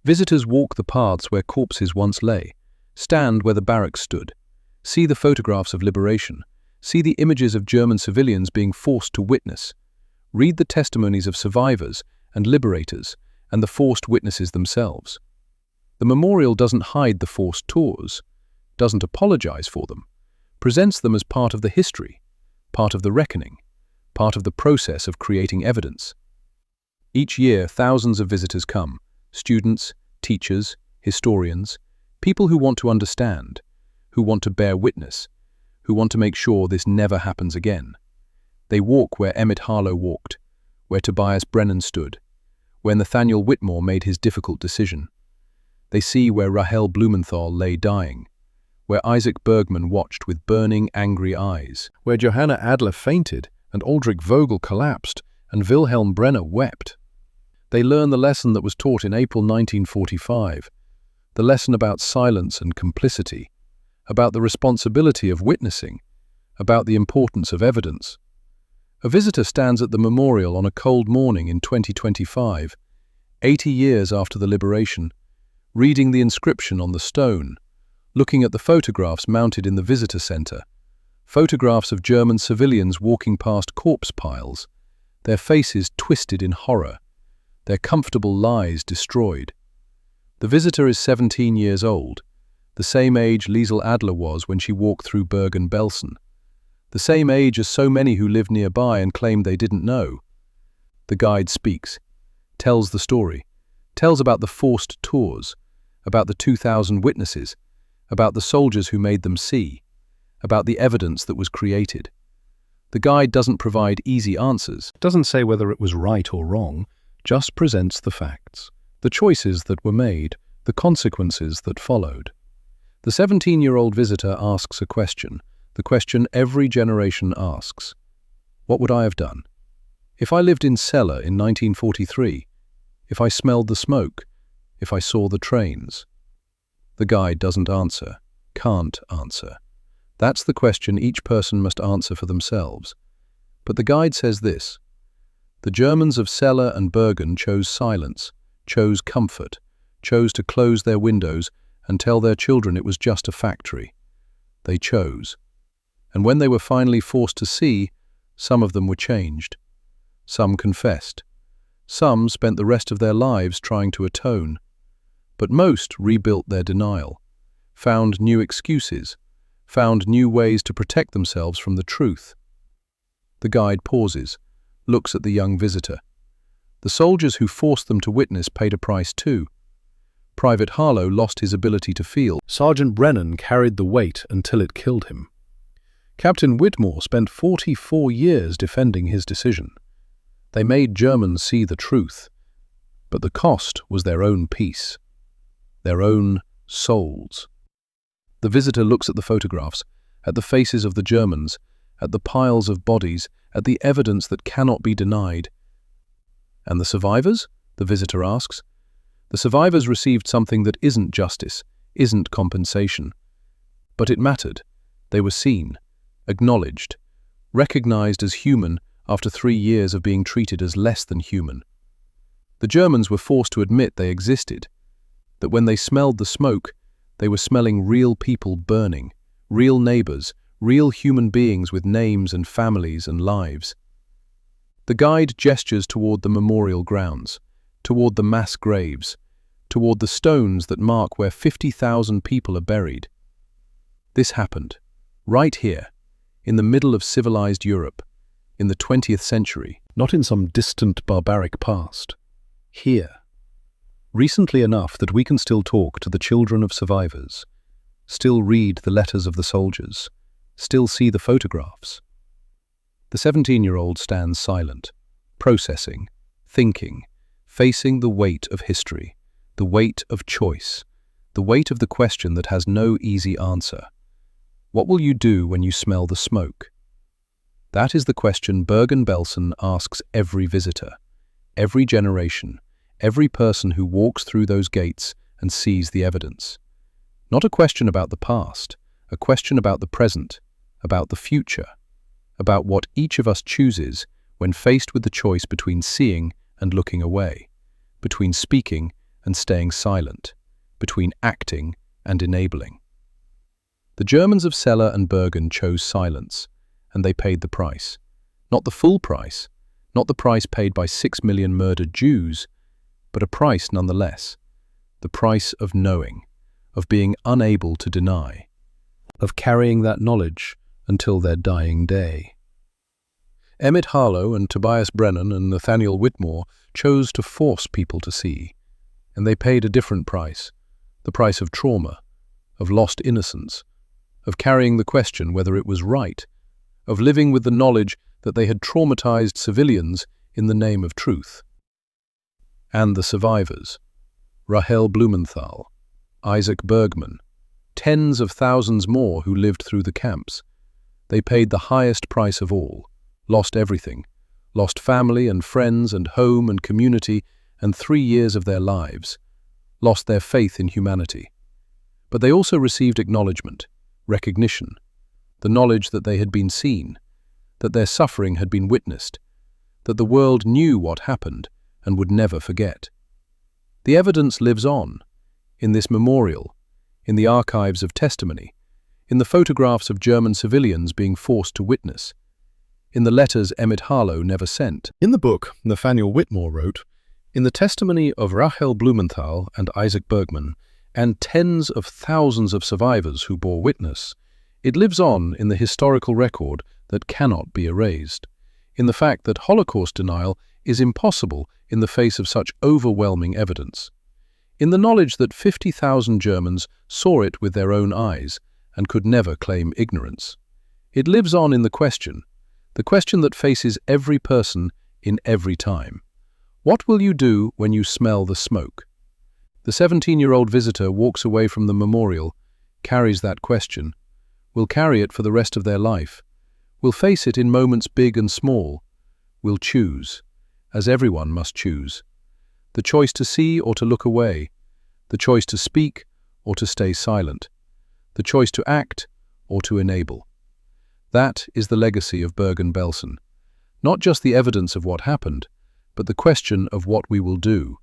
Visitors walk the paths where corpses once lay, stand where the barracks stood, see the photographs of liberation, see the images of German civilians being forced to witness, read the testimonies of survivors and liberators and the forced witnesses themselves. The memorial doesn't hide the forced tours, doesn't apologize for them, presents them as part of the history, part of the reckoning, part of the process of creating evidence. Each year, thousands of visitors come, students, teachers, historians, people who want to understand, who want to bear witness, who want to make sure this never happens again. They walk where Emmett Harlow walked, where Tobias Brennan stood, where Nathaniel Whitmore made his difficult decision. They see where Rahel Blumenthal lay dying, where Isaac Bergman watched with burning, angry eyes, where Johanna Adler fainted and Aldrich Vogel collapsed, and Wilhelm Brenner wept. They learn the lesson that was taught in April 1945, the lesson about silence and complicity, about the responsibility of witnessing, about the importance of evidence. A visitor stands at the memorial on a cold morning in 2025, 80 years after the liberation, reading the inscription on the stone, looking at the photographs mounted in the visitor center, photographs of German civilians walking past corpse piles, their faces twisted in horror, their comfortable lives destroyed. The visitor is 17 years old, the same age Liesl Adler was when she walked through Bergen-Belsen, the same age as so many who lived nearby and claimed they didn't know. The guide speaks, tells the story, tells about the forced tours, about the 2,000 witnesses, about the soldiers who made them see, about the evidence that was created. The guide doesn't provide easy answers, doesn't say whether it was right or wrong, just presents the facts, the choices that were made, the consequences that followed. The 17-year-old visitor asks a question, the question every generation asks. What would I have done? If I lived in Celle in 1943, if I smelled the smoke, if I saw the trains? The guide doesn't answer, can't answer. That's the question each person must answer for themselves. But the guide says this: the Germans of Celle and Bergen chose silence, chose comfort, chose to close their windows and tell their children it was just a factory. They chose. And when they were finally forced to see, some of them were changed. Some confessed. Some spent the rest of their lives trying to atone. But most rebuilt their denial, found new excuses, found new ways to protect themselves from the truth. The guide pauses, looks at the young visitor. The soldiers who forced them to witness paid a price too. Private Harlow lost his ability to feel. Sergeant Brennan carried the weight until it killed him. Captain Whitmore spent 44 years defending his decision. They made Germans see the truth, but the cost was their own peace, their own souls. The visitor looks at the photographs, at the faces of the Germans, at the piles of bodies, at the evidence that cannot be denied. And the survivors? The visitor asks. The survivors received something that isn't justice, isn't compensation. But it mattered. They were seen, acknowledged, recognized as human after 3 years of being treated as less than human. The Germans were forced to admit they existed, that when they smelled the smoke, they were smelling real people burning, real neighbors, real human beings with names and families and lives. The guide gestures toward the memorial grounds, toward the mass graves, toward the stones that mark where 50,000 people are buried. This happened, right here, in the middle of civilized Europe, in the 20th century, not in some distant barbaric past. Here. Recently enough that we can still talk to the children of survivors, still read the letters of the soldiers, still see the photographs. The 17-year-old stands silent, processing, thinking, facing the weight of history, the weight of choice, the weight of the question that has no easy answer. What will you do when you smell the smoke? That is the question Bergen-Belsen asks every visitor, every generation, every person who walks through those gates and sees the evidence. Not a question about the past, a question about the present, about the future, about what each of us chooses when faced with the choice between seeing and looking away, between speaking and staying silent, between acting and enabling. The Germans of Celle and Bergen chose silence, and they paid the price. Not the full price, not the price paid by 6 million murdered Jews, but a price nonetheless, the price of knowing, of being unable to deny, of carrying that knowledge until their dying day. Emmett Harlow and Tobias Brennan and Nathaniel Whitmore chose to force people to see, and they paid a different price, the price of trauma, of lost innocence, of carrying the question whether it was right, of living with the knowledge that they had traumatized civilians in the name of truth. And the survivors, Rahel Blumenthal, Isaac Bergman, tens of thousands more who lived through the camps. They paid the highest price of all, lost everything, lost family and friends and home and community and 3 years of their lives, lost their faith in humanity. But they also received acknowledgement, recognition, the knowledge that they had been seen, that their suffering had been witnessed, that the world knew what happened and would never forget. The evidence lives on, in this memorial, in the archives of testimony, in the photographs of German civilians being forced to witness, in the letters Emmett Harlow never sent. In the book, Nathaniel Whitmore wrote, "In the testimony of Rachel Blumenthal and Isaac Bergman, and tens of thousands of survivors who bore witness, it lives on in the historical record that cannot be erased, in the fact that Holocaust denial is impossible in the face of such overwhelming evidence, in the knowledge that 50,000 Germans saw it with their own eyes and could never claim ignorance. It lives on in the question that faces every person in every time. What will you do when you smell the smoke?" The 17-year-old visitor walks away from the memorial, carries that question, will carry it for the rest of their life, will face it in moments big and small, will choose, as everyone must choose, the choice to see or to look away, the choice to speak or to stay silent, the choice to act or to enable. That is the legacy of Bergen-Belsen. Not just the evidence of what happened, but the question of what we will do,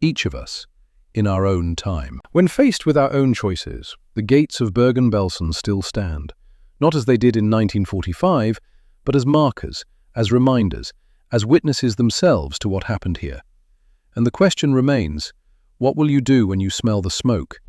each of us, in our own time. When faced with our own choices, the gates of Bergen-Belsen still stand, not as they did in 1945, but as markers, as reminders, as witnesses themselves to what happened here. And the question remains, what will you do when you smell the smoke?